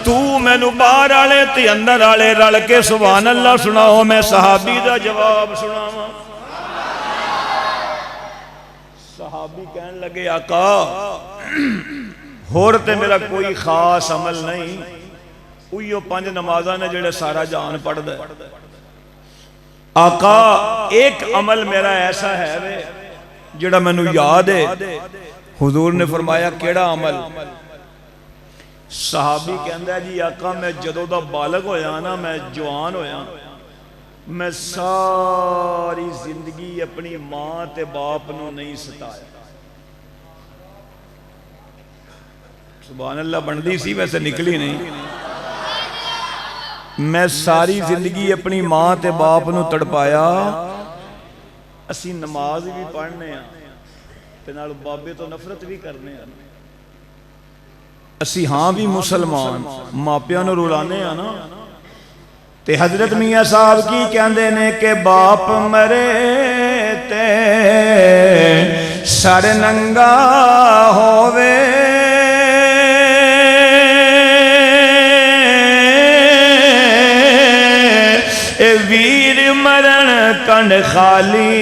تو مینوں باہر والے تے اندر والے رل کے سبحان اللہ سناؤ، میں صحابی دا جواب سناواں۔ صحابی کہن لگے آقا ہور تے میرا کوئی خاص عمل نہیں، اوہی 5 نمازاں نے جڑے سارا جان پڑھ دے۔ آقا ایک عمل میرا ایسا ہے وے جڑا مینوں یاد ہے۔ حضور نے فرمایا کیڑا عمل؟ صحابی کہندا ہے جی آقا میں جدوں دا بالغ ہویا نا، میں جوان ہویا، میں ساری زندگی اپنی ماں تے باپ نو نہیں ستایا۔ سبحان اللہ بندی سی ویسے نکلی نہیں۔ میں ساری زندگی اپنی ماں تے باپ نو تڑپایا، اسی نماز بھی پڑھنے ہیں تے نال بابے تو نفرت بھی کرنے ہیں، اسی ہاں بھی مسلمان ماپیاں نو رولانے ہیں نا۔ تے حضرت میاں صاحب کی کہندے نے کہ باپ مرے تے سر ننگا ہووے، اے ویر مرن کنڈ خالی،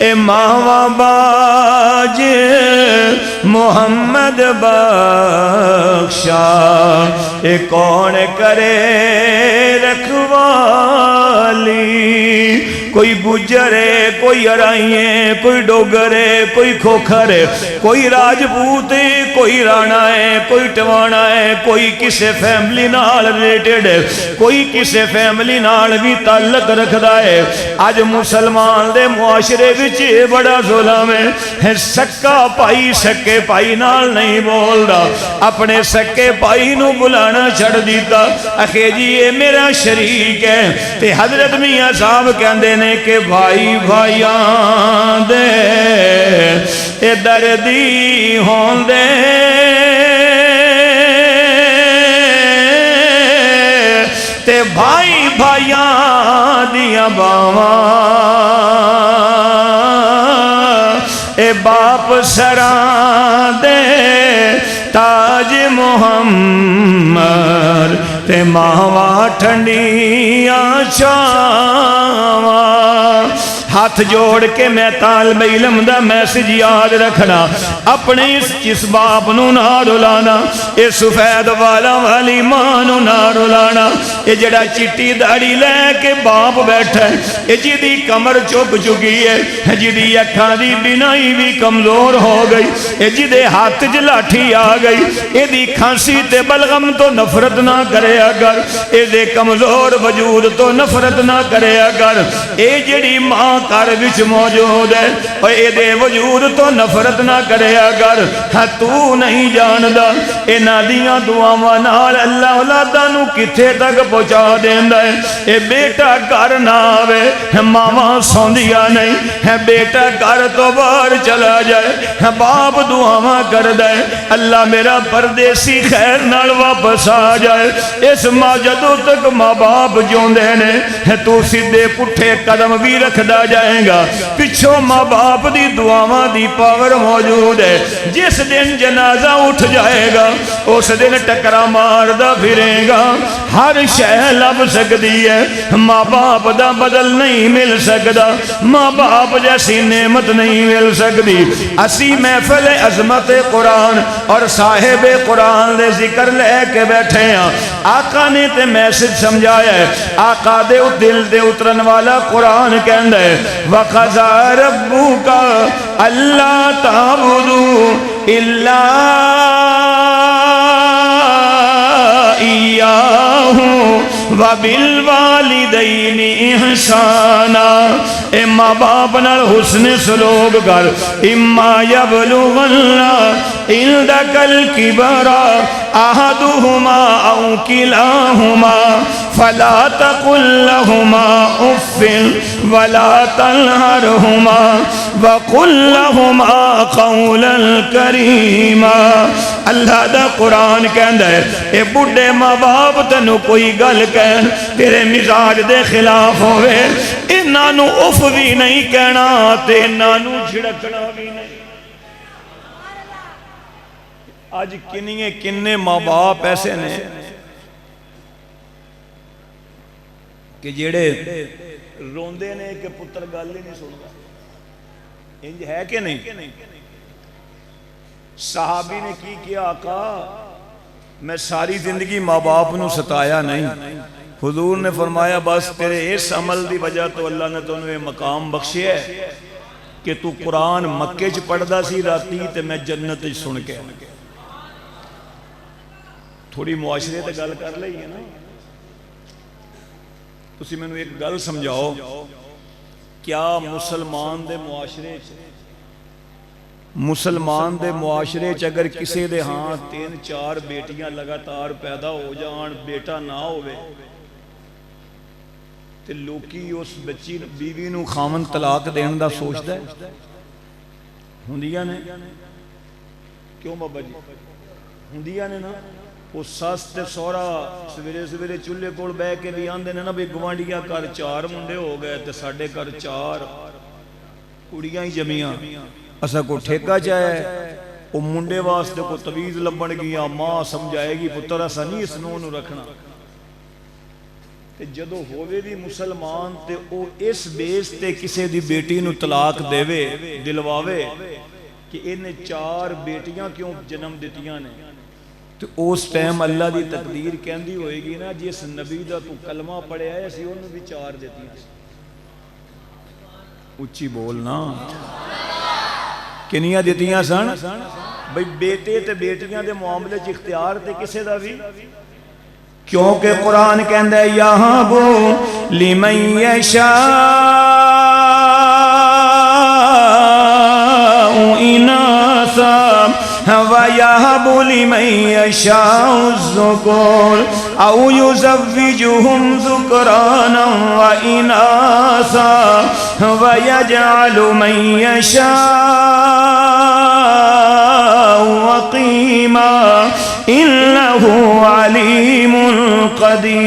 اے ماوا باج محمد بخشا اے کون کرے رکھوالی کوئی گجرے کوئی ارائیں کوئی ڈوگرے کوئی کھوکھرے کوئی راجپوت کوئی رانا ہے کوئی ٹوانا ہے کوئی کسے فیملی نال ریلیٹڈ ہے کوئی کسے فیملی نال بھی تعلق رکھدا ہے آج مسلمان دے معاشرے وچ بڑا ظلم ہے سکا پائی سکے پائی نال نہیں بولدا اپنے سکے پائی نو بلانا چھڑ دیتا اکھے جی یہ میرا شریک ہے تے حضرت میاں صاحب کہندے نے کہ بھائی بھائیاں دے اے دردی ہون دے تے بھائی بھائیاں دیاں باواں اے باپ سران دے تاج محمد تے ماواں ٹھنڈیاں چھاواں ہاتھ جوڑ کے میں طالب علم دا میسج یاد رکھنا اپنے اس باپ نو نہ رلانا اے سفید والا والی ماں نو نہ رلانا اے جڑا چٹی داڑھی لے کے باپ بیٹھا ہے اے جدی کمر چک چکی ہے جدی اکھاں دی بینائی بھی کمزور ہو گئی اے جدے ہاتھ جلاٹھی آ گئی اے دی کھانسی تے بلغم تو نفرت نہ کرے اگر اے دے کمزور وجود تو نفرت نہ کرے اگر اے جڑی ماں کار وچ موجود ہے اور اے دے وجود تو نفرت نہ کرے اگر تو نہیں جاندا اے نادیاں دعاواں نال اللہ اولاداں نو کتھے تک پہنچا دیندا ہے اے بیٹا گھر نہ آوے ماواں سوندیاں نہیں ہے بیٹا گھر تو باہر چلا جائے باپ دعاواں کردا ہے اللہ میرا پردیسی خیر نال واپس آ جائے اس ماں جدوں تک ماں باپ جوندے نے تو سیدھے پٹھے قدم بھی رکھدا جائے گا پچھوں ماں باپ دی دعاواں دی پاور موجود ہے جس دن جنازہ اٹھ جائے گا اس دن ٹکرا ماردہ پھرے گا ہر شے لب سکتی ہے ماں باپ دا بدل نہیں مل سکتا ماں باپ جیسی نعمت نہیں مل سکتی اسی محفل عظمت قرآن اور صاحب قرآن دے ذکر لے کے بیٹھے ہیں آقا نے تے میسج سمجھایا ہے آقا دے دل دے اترن والا قرآن کہندہ ہے وَقَضَى رَبُّكَ أَلَّا تَعْبُدُوا إِلَّا إِيَّاهُ وَبِالْوَالِدَيْنِ إِحْسَانًا اے ماں باپ نال حسن سلوک کر اما یبلغن عندک الکبر احدہما او کلاہما فلا تقل لهما اف ولا تنہرہما وقل لهما قولا کریما اللہ دا قرآن کہندہ ہے اے بڑھے ماں باپ تنو کوئی گل کہن تیرے مزاج دے خلاف ہوئے انہاں نو اف بھی نہیں کہنا تے انہاں نو جھڑکنا بھی نہیں آج کنے ماں باپ ایسے نے کہ جیڑے روندے نے کہ پتر گل ہی نہیں سنتا انج ہے کہ نہیں صحابی نے کی کیا آقا میں ساری زندگی ماں باپ نو ستایا نہیں حضور نے فرمایا بس تیرے اس عمل دی وجہ تو اللہ نے تو انہیں مقام بخشی ہے کہ تو قرآن مکے چ پڑھدا سی راتی تے میں جنت چ سن کے تھوڑی معاشرے تے گل کر لئی ہے نا تسی میں نے ایک گل سمجھاؤ کیا مسلمان دے معاشرے اگر کسی دے ہاں 3-4 بیٹیاں لگاتار پیدا ہو جان بیٹا نہ ہوئے تے لوکی اس بچی بیوی نو خامن طلاق دین دا سوچدا ہے ہوندیاں نے کیوں بابا جی ہوندیاں نے نا وہ ساس تے سورا سویرے سویرے چولہے کول بہ کے بھی آندے نے نا بھی گوانڈیاں گھر 4 منڈے ہو گئے تے ساڈے گھر 4 کڑیاں ہی جمیاں اسا کو ٹھیکا چاہے وہ منڈے واسطے کو تویز لبن گیا ماں سمجھائے گی پتر اسا نہیں اس نو رکھنا تے جدو ہووے بھی مسلمان تے او اس بیس تے کسے دی بیٹی نو طلاق دیوے دلواوے کہ انہیں 4 بیٹیاں کیوں جنم دیتیاں نے، تو اس ٹائم اللہ دی تقدیر کہندی ہوئے گی نا جس نبی دا تو کلمہ پڑھے آئے اسی انہوں بھی 4 دیتیاں، اچھی بولنا کنیاں دیتیاں سن بھئی بیٹے تے بیٹیاں دے معاملے چ اختیار تے کسے دا بھی، کیونکہ قرآن کہندہ ہے یہابو لمن یشاء اناسا وَيَهَبُ لِمَن يَشَاءُ الذُّكُورَ أَوْ يُزَوِّجُهُمْ ذُكْرَانًا وَإِنَاثًا وَيَجْعَلُ مَن يَشَاءُ عَقِيمًا إِنَّهُ عَلِيمٌ قَدِيرٌ۔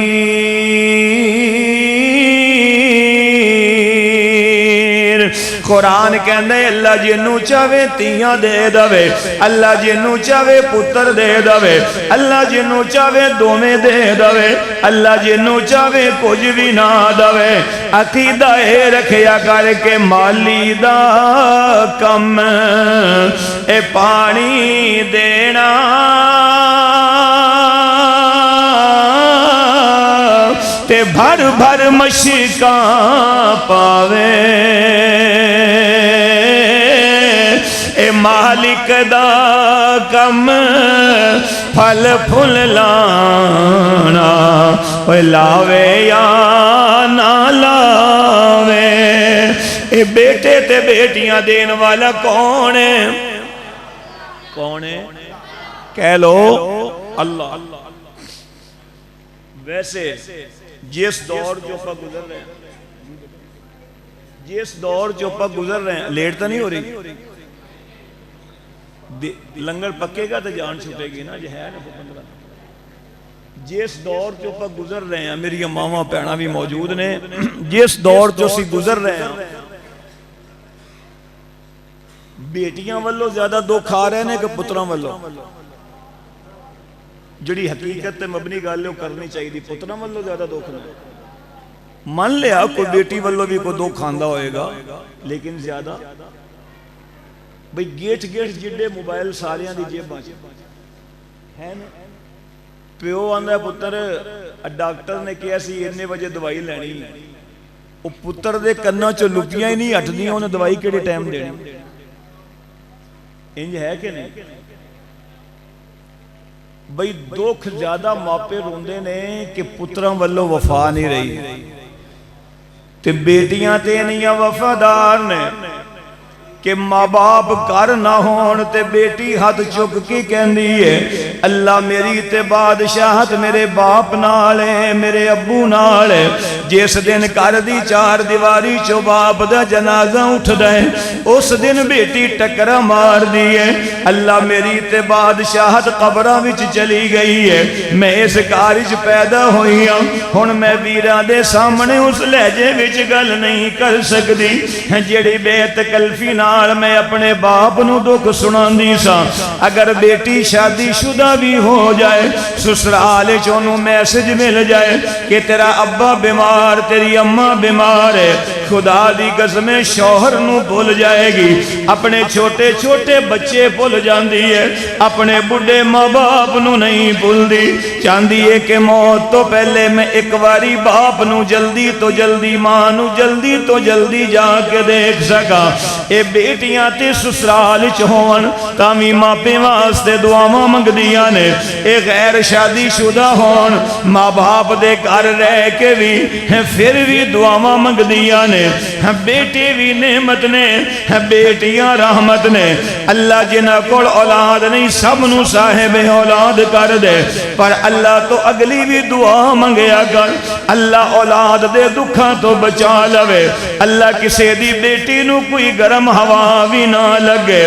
قرآن کہندے اللہ جنوں چاہے تیاں دے دوے، اللہ جنوں چاہے پتر دے دوے، اللہ جنوں چاہے دومیں دے دوے، اللہ جنوں چاہے کچھ بھی نہ دوے۔ عقیدہ اے رکھیا کر کے مالی دا کم اے پانی دینا تے بھر بھر مشکاں پاوے، اے مالک دا کم پھل پھل لانا، اے لاوے یا نہ لاوے۔ اے بیٹے تے بیٹیاں دین والا کون ہے؟ کون ہے؟ کہہ لو اللہ۔ ویسے جس دور جو پا گزر رہے ہیں، جس دور جو پا گزر رہے ہیں، لیٹ تو نہیں ہو رہی، لنگر پکے گا تو جان چھوٹے گی نا، جو ہے نا 15۔ جس دور جو پا گزر رہے ہیں، میری امامہ پیڑا بھی موجود نے، جس دور جو سی گزر رہے ہیں، بیٹیاں والوں زیادہ دکھ آ رہے ہیں کہ پتراں والوں؟ جڑی حقیقت تے مبنی گالے کرنی چاہیے دی، پتراں والوں زیادہ دکھ نہیں۔ من لیا کوئی بیٹی والوں بھی کوئی دکھ آندہ ہوئے گا، لیکن زیادہ بھئی گیٹ جڑے موبائل ساریاں دی جیب باچے ہے نا۔ پیو آندہ ہے پتر ڈاکٹر نے کیا سی اننے وجہ دوائی لینی، وہ پتر دے کنہ چو لکیاں ہی نہیں ہٹ دیا، انہیں دوائی کیڑے ٹائم دینی، انج ہے کہ نہیں؟ بھئی دکھ زیادہ ماپے روندے نے کہ پتراں والوں وفا نہیں رہی، تے بیٹیاں تے نہیں وفادار نے کہ ماں باپ کر نہ ہون تے بیٹی ہاتھ چک کی کہندی ہے اللہ میری تے بادشاہت میرے باپ نالے میرے ابو نالے۔ جس دن کر دی 4 دیواری چو باپ دا جنازہ اٹھ دائے، اس دن بیٹی ٹکرہ مار دیئے اللہ میری تے بادشاہت قبرہ وچ چلی گئی ہے، میں اس کارج پیدا ہوئی ہوں، ہن میں ویران دے سامنے اس لہجے وچ گل نہیں کر سکتی جیڑی بے تکلفی نال میں اپنے باپ نو دکھ سنان دی سا۔ اگر بیٹی شادی شدہ بھی ہو جائے، سسرال چونوں میسج مل جائے کہ تیرا ابا بیمار تیری اماں بیمار ہے، خدا دی قسم شوہر نو بھول جائے گی، اپنے چھوٹے چھوٹے بچے بھول جاندی ہے، اپنے بڑھے ماں باپ نو نہیں بھول دی، چاندی ہے کہ موت تو پہلے میں ایک واری باپ نو جلدی تو جلدی، ماں نو جلدی تو جلدی جا کے دیکھ سکا۔ اے بیٹیاں تے سسرال چہون تامی ماں پہ واسطے دعاواں منگ دیا نے، اے غیر شادی شدہ ہون ماں باپ دے کر رہ کے بھی پھر بھی دعاواں منگ دیا نے۔ بیٹی بھی نعمت نے، بیٹیاں رحمت نے، اللہ جنہ کول اولاد نہیں سب نو صاحب اولاد کر دے، پر اللہ تو اگلی بھی دعا منگیا کر، اللہ اولاد دے دکھاں تو بچا لوے، اللہ کسے دی بیٹی نو کوئی گرم ہوا بھی نہ لگے۔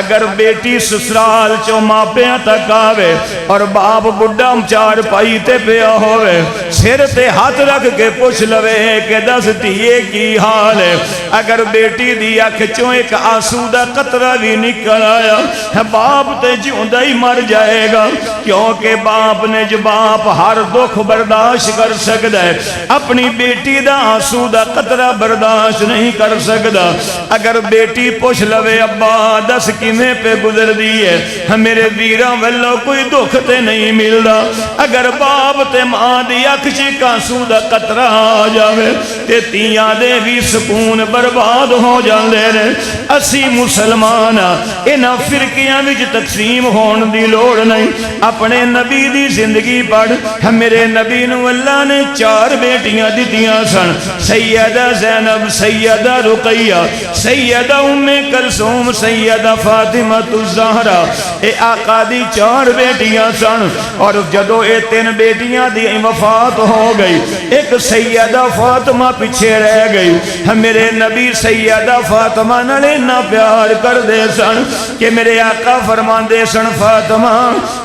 اگر بیٹی سسرال چو ماں پیاں تک آوے اور باپ بڑھا چار پائی تے پیا ہوئے، سر تے ہاتھ رکھ کے پوچھ لوے کہ دس تیئے کی حال کمال ہے اگر بیٹی دی اکھ چوں ایک آنسو دا قطرہ بھی نکل آیا باپ تے جیوندا ہی مر جائے گا کیونکہ باپ نے جو باپ ہر دکھ برداشت کر سکتا ہے اپنی بیٹی دا آنسو دا قطرہ برداشت نہیں کر سکتا اگر بیٹی پوچھ لوے ابا دس کیویں پہ گزر دی ہے میرے ویراں والو کوئی دکھ تے نہیں ملدا اگر باپ تے ماں دی اکھ چ آنسو دا قطرہ آ جاوے تے تیاں دے بھی سکون برباد ہو جاندے نے اسی مسلمان انہاں فرقیاں وچ تقسیم ہون دی لوڑ نہیں اپنے نبی دی زندگی پڑھ میرے نبی نو اللہ نے 4 بیٹیاں دتیاں سن سیدہ زینب سیدہ رقیہ سیدہ ام کلثوم سیدہ فاطمہ الزہرا اے آقا دی 4 بیٹیاں سن اور جدو اے 3 بیٹیاں دی وفات ہو گئی ایک سیدہ فاطمہ پیچھے رہ گئی میرے نبی سیدہ فاطمہ نالے نہ پیار کر دے سن کہ میرے آقا فرمان دے سن فاطمہ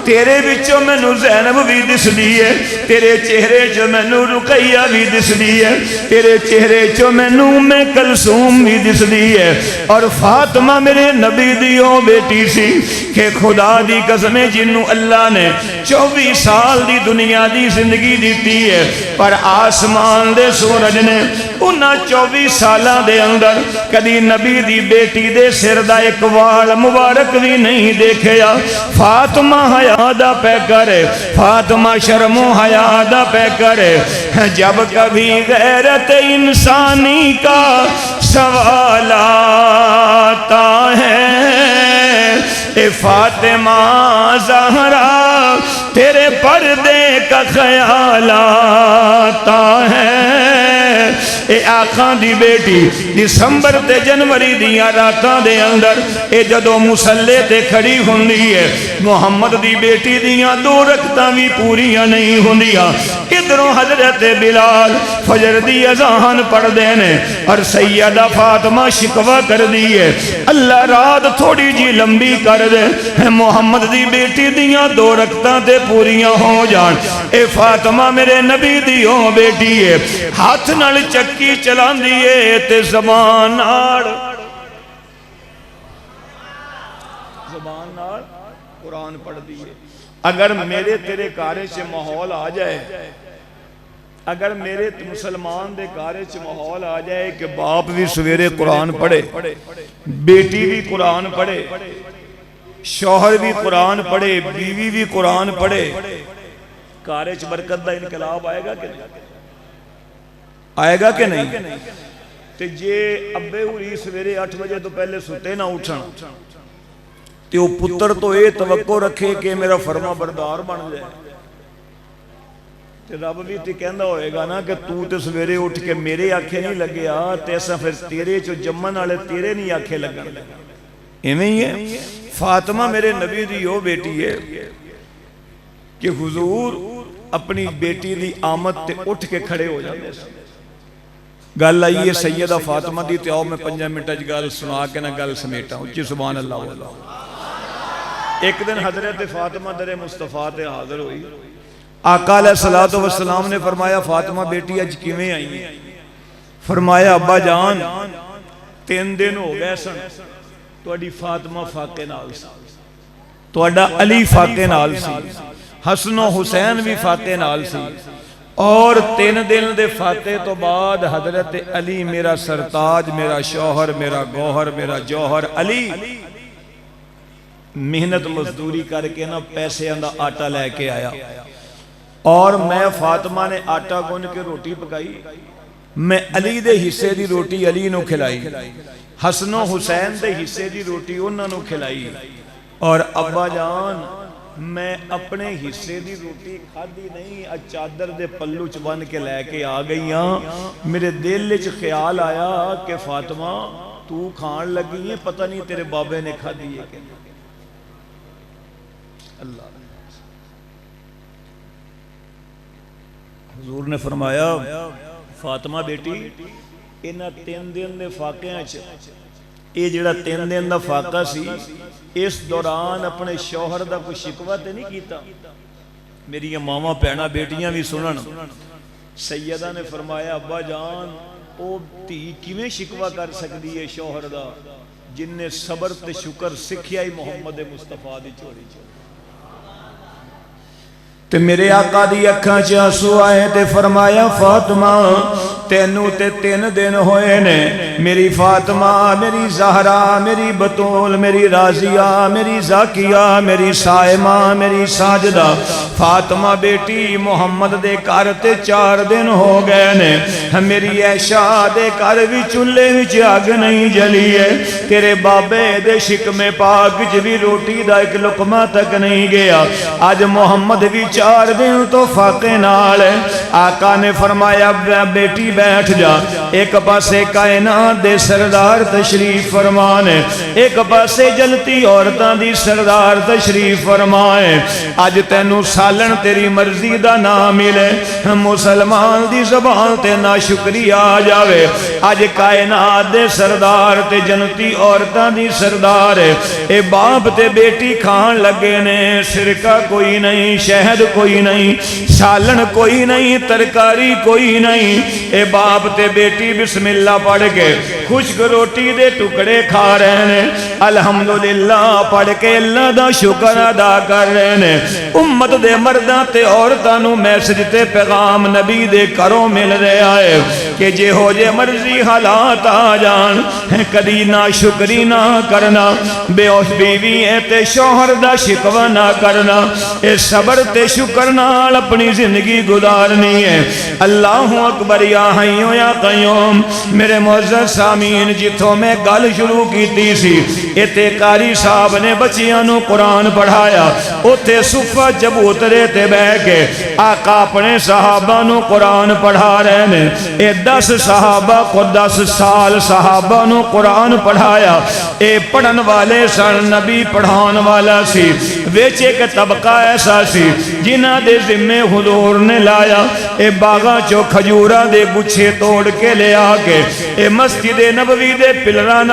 تیرے بچوں میں نو زینب بھی دس دیئے تیرے چہرے جو میں نو رقیہ بھی دس دیئے تیرے چہرے جو میں نو میں کلثوم بھی دس دیئے اور فاطمہ میرے نبی دیوں بیٹی سی کہ خدا دی قسم جنوں اللہ نے 24 سال دی دنیا دی زندگی دیتی ہے پر آسمان دے سورج نے انہاں 24 سالاں دے اندر کدی نبی دی بیٹی دے سر دا ایک وال مبارک بھی نہیں دیکھیا فاطمہ حیا دا پہ کرے فاطمہ شرم و حیا دا پہ کرے جب کبھی غیرت انسانی کا سوال آتا ہے اے فاطمہ زہرا تیرے پردے کا خیال آتا ہے اے آقا دی بیٹی دسمبر تے جنوری دیاں راتاں دے اندر اے جدو مسلے تے کھڑی ہوندی ہے محمد دی بیٹی دیاں 2 رکعتاں بھی پوریاں نہیں ہوندیاں ادھروں حضرت بلال فجر دی اذان پڑھ دینے اور سیدہ فاطمہ شکوہ کر دیئے اللہ رات تھوڑی جی لمبی کر دے محمد دی بیٹی دیاں 2 رکعتاں تے پوریاں ہو جان اے فاطمہ میرے نبی دیوں بیٹی ہے ہاتھ نال چکی چلان دیئے تے زبان نال قرآن پڑھ دیئے اگر میرے تیرے کارے سے ماحول آ جائے اگر میرے مسلمان دے کارے سے ماحول آ جائے کہ باپ بھی سویرے قرآن پڑھے بیٹی بھی قرآن پڑھے شوہر بھی قرآن پڑھے بیوی بھی قرآن پڑھے کارے چ برکت دا انقلاب آئے گا کہ نہیں آئے گا کہ نہیں تے جے ابے ہوئی سویرے 8 بجے تو پہلے ستے نہ اٹھن تے وہ پتر تو اے توقع رکھے کہ میرا فرما بردار بن جائے تے رب بھی تے کہندا ہوئے گا نا کہ تو تے سویرے اٹھ کے میرے آنکھیں نہیں لگیا تے ایسا پھر تیرے چو جمن والے تیرے نہیں آنکھیں لگن ایویں ہی ہے فاطمہ میرے نبی دی وہ بیٹی ہے کہ حضور اپنی بیٹی دی آمد تے اٹھ کے کھڑے ہو جاتے ہیں گل آئی ہے سیدہ فاطمہ دی تے آؤ میں 5 منٹا جی گل سنا کے نہ گل سمیٹا ہوں اچھی سبحان اللہ واللہ ایک دن حضرت فاطمہ در مصطفیٰ تے حاضر ہوئی آقا علیہ السلام نے فرمایا فاطمہ بیٹی اج کیویں آئی ہیں فرمایا ابا جان 3 دن ہو گئے سن تواڈی فاطمہ فاقے نال سی تواڈا علی فاقے نال سی حسن و حسین بھی فاقے نال سی اور 3 دن دے فاتح تو بعد حضرت علی میرا سرتاج میرا شوہر میرا گوہر میرا جوہر علی محنت مزدوری کر کے نا پیسے اندہ آٹا لے کے آیا اور میں فاطمہ نے آٹا گن کے روٹی پکائی میں علی دے حصے دی روٹی علی نو کھلائی حسن و حسین دے حصے دی روٹی انہوں نو کھلائی اور ابا جان میں اپنے حصے دی روٹی کھادی نہیں چادر دے پلو چبن کے لے کے آ گئی ہاں میرے دل وچ خیال آیا کہ فاطمہ تو کھان لگی ہے پتہ نہیں تیرے بابے نے کھادی ہے کہ اللہ حضور نے فرمایا فاطمہ بیٹی انہاں 3 دن دے فاقیاں یہ جڑا 3 دن دا فاقہ سی اس دوران اپنے شوہر دا کوئی شکوہ تے نہیں کیتا میری ماما پہنا بیٹیاں بھی سنن سیدہ نے فرمایا ابا جان ਉਹ ਧੀ ਕਿਵੇਂ ਸ਼ਿਕਵਾ ਕਰ ਸਕਦੀ ਹੈ ਸ਼ੌਹਰ ਦਾ ਜਿਨਨੇ ਸਬਰ ਤੇ ਸ਼ੁਕਰ ਸਿੱਖਿਆ ਹੀ ਮੁਹੰਮਦ ਮੁਸਤਫਾ ਦੀ ਝੋਲੀ ਚ। تے میرے آقا دی اکھاں چ آنسو آئے تے فرمایا فاطمہ تینوں تے 3 دن ہوئے نے، میری فاطمہ، میری زہرا، میری بطول، میری رازیہ، میری زاکیہ، میری سائمہ، میری ساجدہ، فاطمہ بیٹی محمد دے گھر تے 4 دن ہو گئے نے، میری عائشہ دے گھر وی چولہے وچ اگ نہیں جلی ہے، تیرے بابے دے شکم پاک وچ بھی روٹی دا ایک لقمہ تک نہیں گیا، آج محمد بھی 4 دن تو فاقے نال ہے۔ آقا نے فرمایا بیٹی بیٹھ جا، ایک پاسے کائنات دے سردار تشریف فرمانے، ایک پاسے جلتی عورتاں دی سردار تشریف فرمائے، آج تینوں سالن تیری مرضی دا نام ملے، مسلمان دی زبان تے نا شکری آ جاوے، آج کائنات دے سردار تے جنتی عورتاں دی سردار ہے، اے باپ تے بیٹی کھان لگے نے، سرکہ کوئی نہیں، شہد کوئی نہیں، سالن کوئی نہیں، ترکاری کوئی نہیں، اے باپ تے بیٹی بسم اللہ پڑھ کے خشک روٹی دے ٹکڑے کھا رہے ہیں، الحمدللہ پڑھ کے اللہ دا شکر ادا کر رہے ہیں۔ امت دے مرداں تے عورتاں نو میسج تے پیغام نبی دے کروں مل رہے آئے کہ جے ہو جے مرضی حالات آ جان، کدی نہ شکری نہ کرنا، بے ہوش بیوی ہے تے شوہر دا شکوہ نہ کرنا، اے صبر تے شکر نال اپنی زندگی گزارنی ہے۔ اللہ اکبر یا حیو یا قیوم۔ میرے معزز سامعین، جتھوں میں گل شروع کیتی سی، اتے قاری صاحب نے بچیاں نو قرآن پڑھایا، اتے صفہ چبوترے تے بہ کے آقا اپنے صحابہ نو قرآن پڑھا رہے نے، اے 10 صحابہ کو 10 سال صحابہ نو قرآن پڑھایا، اے پڑھن والے سن، نبی پڑھان والا سی، ویچ ایک طبقہ ایسا سی جنہ دے ذمے حضور نے لایا، اے باغاں چو کھجورہ دے گچھے توڑ کے لے آکے اے مسجد نبوی دے پلران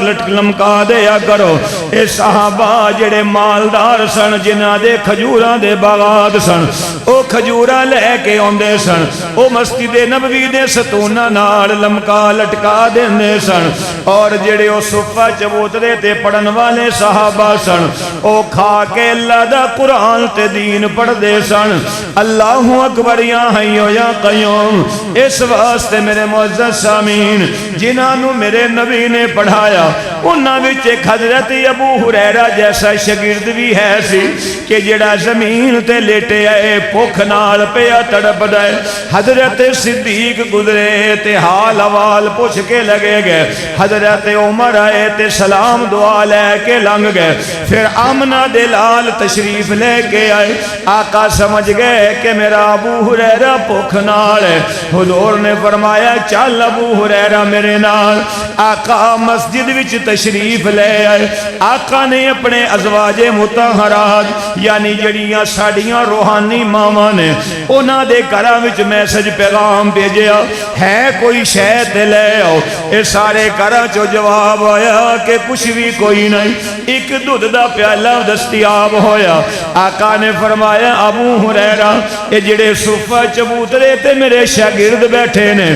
لٹک لمکا دیا کرو۔ اے صحابہ جڑے مالدار سن، جنہ دے کھجورہ دے باغات سن، او کھجورہ لے کے اوندے سن، او مسجد نبوی دے ستونہ نال لمکا لٹکا دیندے سن، اور جڑے او صفہ چبوترے تے پڑھن والے صحابہ سن، او کھا کے اللہ دا قرآن تے دین پڑھ دے سن۔ اللہ اکبر یا حیو یا قیوم۔ اس واسطے میرے معزز سامعین، جنہاں میرے نبی نے پڑھایا، انہاں وچ ایک حضرت ابو ہریرہ جیسا شاگرد بھی ہے سی کہ جڑا زمین تے لیٹے آئے بھوک نال پیا تڑپ دے، حضرت صدیق گزرے تے حال حوال پوچھ کے لگے گئے، حضرت عمر آئے تے سلام دعا لے کے لنگ گئے، پھر آمنہ دلال تشریف لے کے آئے، آقا سمجھ گئے کہ میرا ابو ہریرہ بھوک نال ہے، حضور نے فرمایا چل ابو ہریرہ میرے نال۔ آقا مسجد وچ تشریف لے آئے، آقا نے اپنے ازواج مطہرات یعنی جڑیاں ساڑیاں روحانی ماما نے انہاں دے گھراں وچ میسج پیغام بھیجیا، ہے کوئی شے تے لے آؤ، اے سارے گھراں چو جواب آیا کہ کچھ بھی کوئی نہیں، ایک دودھ دا پیالہ دستیاب ہویا۔ آقا نے فرمایا ابو ہریرہ اے جڑے صفہ چبوترے تے میرے شاگرد بیٹھے نے،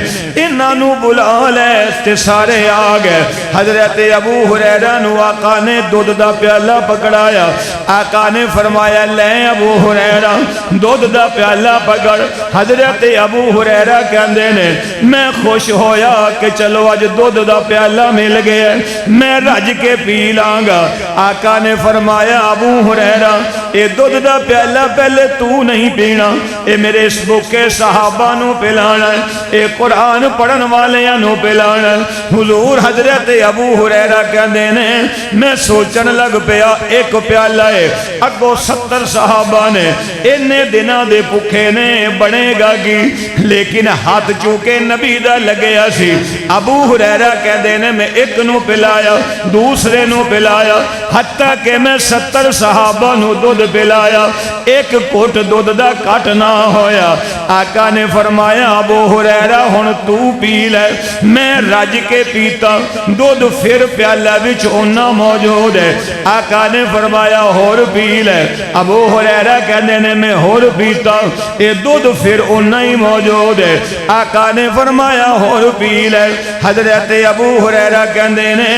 انہاں نو بلا لے، تے سارے آ گئے۔ حضرت ابو ہریرہ نو آقا نے دودھ دا پیالہ پکڑایا، آقا نے فرمایا لے ابو ہریرہ دودھ دا پیالہ پکڑ۔ حضرت ابو ہریرہ کہندے نے میں خوش ہویا کہ چلو اج دودھ دا پیالہ مل گیا، میں رج کے پی لانگا۔ آقا نے فرمایا ابو ہریرہ اے دودھ دا پیالہ پہلے تو نہیں پینا، اے میرے اس بھوکے صحابہ نو پلانا ہے، اے قرآن پڑھن والیاں نو پلانا ہے۔ حضور حضرت ابو ہریرہ کہندے نے میں سوچن لگ پیا ایک پیالہ ہے، اگو 70 صحابہ نے انہیں دنہ دے بھوکے نے بنے گا کی، لیکن ہاتھ چونکہ نبی دا لگیا سی، ابو ہریرہ کہندے نے میں ایک نو پلایا، دوسرے نو پلایا، حتیٰ کہ میں 70 صحابہ نو دودھ پلایا، ایک کوٹ دودھ دا کٹ نہ ہویا۔ آقا نے فرمایا ابو ہریرہ ہن تو پی لے، میں رج کے پیتا، دودھ پھر پیالہ وچ اونا موجود ہے۔ آقا نے فرمایا ہور پی لے، ابو ہریرہ کہنے نے میں ہور پیتا، اے دودھ پھر اونا ہی موجود ہے۔ آقا نے فرمایا ہور پی لے، حضرت ابو ہریرہ کہنے نے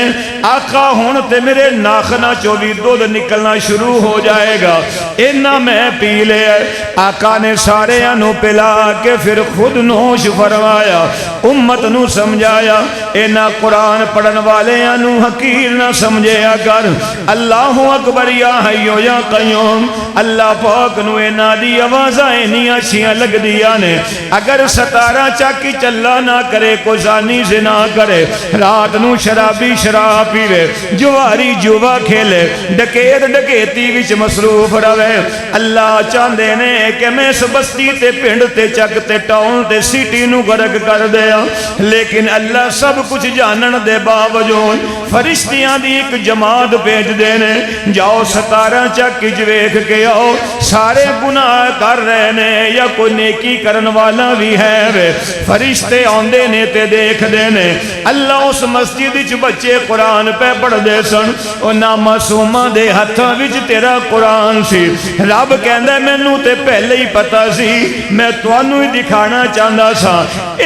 آقا ہون تے میرے ناخنا چو بھی دودھ نکلنا شروع ہو جائے گا، اینا میں پی لے۔ آقا نے سارے انو پلا کے پھر خود نوش فرمایا، امت نو سمجھایا، اینا قرآن پڑھن والے انو حقیر نہ سمجھے اگر اللہ اکبر یا حیو یا قیوم، اللہ پاک نو اینا دی آوازائیں نہیں اچھیاں لگ دیا نے۔ اگر ستارہ چاکی چلا نہ کرے، کو زانی زنا کرے، رات نو شرابی شراب پیوے، جواری جوا کھیلے، ڈکیت ڈکیتی وچ مصروف روے، اللہ چاندے نے کہ میں اس بستی تے پنڈ تے چک تے ٹاؤن تے سٹی نو غرق کر دیا، لیکن اللہ سب کچھ جانن دے باوجود فرشتیاں دی ایک جماعت بھیج دینے، جاؤ ستارہ چک جویکھ کے آؤ، سارے گناہ کر رہے نے یا کوئی نیکی کرن والا بھی ہے وے۔ فرشتے آندے نے تے دیکھ دینے، اللہ اس مسجد وچ بچے قرآن پہ پڑھ دے سن، انہاں معصوماں دے ہتھاں وچ تیرا قرآن سی۔ رب کہندا مینوں تے پہلے ہی پتہ سی، میں تانوں ہی دکھانا چاہندا سا،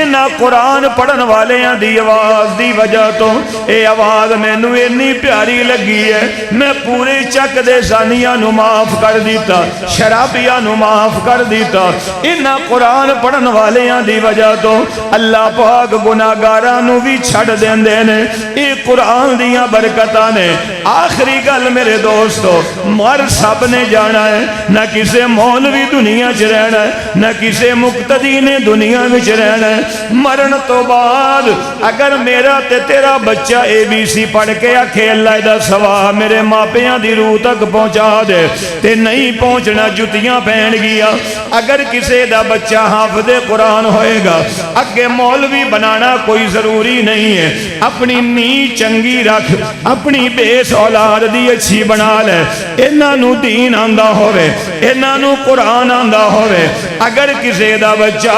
انہاں قرآن پڑھن والیاں دی آواز دی وجہ تو اے آواز مینوں اتنی پیاری لگی ہے، میں پورے چک دے زانیاں نو معاف کر دیتا، شرابیاں نو معاف کر دیتا، انہاں قرآن پڑھن والیاں دی وجہ تو اللہ پاک گناہگاراں نو بھی چھڑ دیندے نے۔ اے قرآن دیاں برکتاں نے۔ آخری گل میرے دوستو، مر سب نے جانا ہے، نہ کسے مولوی دنیا چ رہنا ہے، نہ کسے مقتدی نے دنیا وچ رہنا ہے۔ مرن تو بعد اگر میرا تے تیرا بچہ اے بی سی پڑھ کے آکھے اللہ دا ثواب میرے ماپیاں دی روح تک پہنچا دے، تے نہیں پہنچنا جتیاں پہن گیا۔ اگر کسے دا بچہ حافظ قرآن ہوئے گا، اگے مولوی بنانا کوئی ضروری نہیں ہے، اپنی نیت چنگی رکھ، اپنی بیس اولاد دی اچھی بنا لے، انہاں نو دین آندا ہوئے، انہاں نو قرآن آندا ہوئے۔ اگر کسے دا بچہ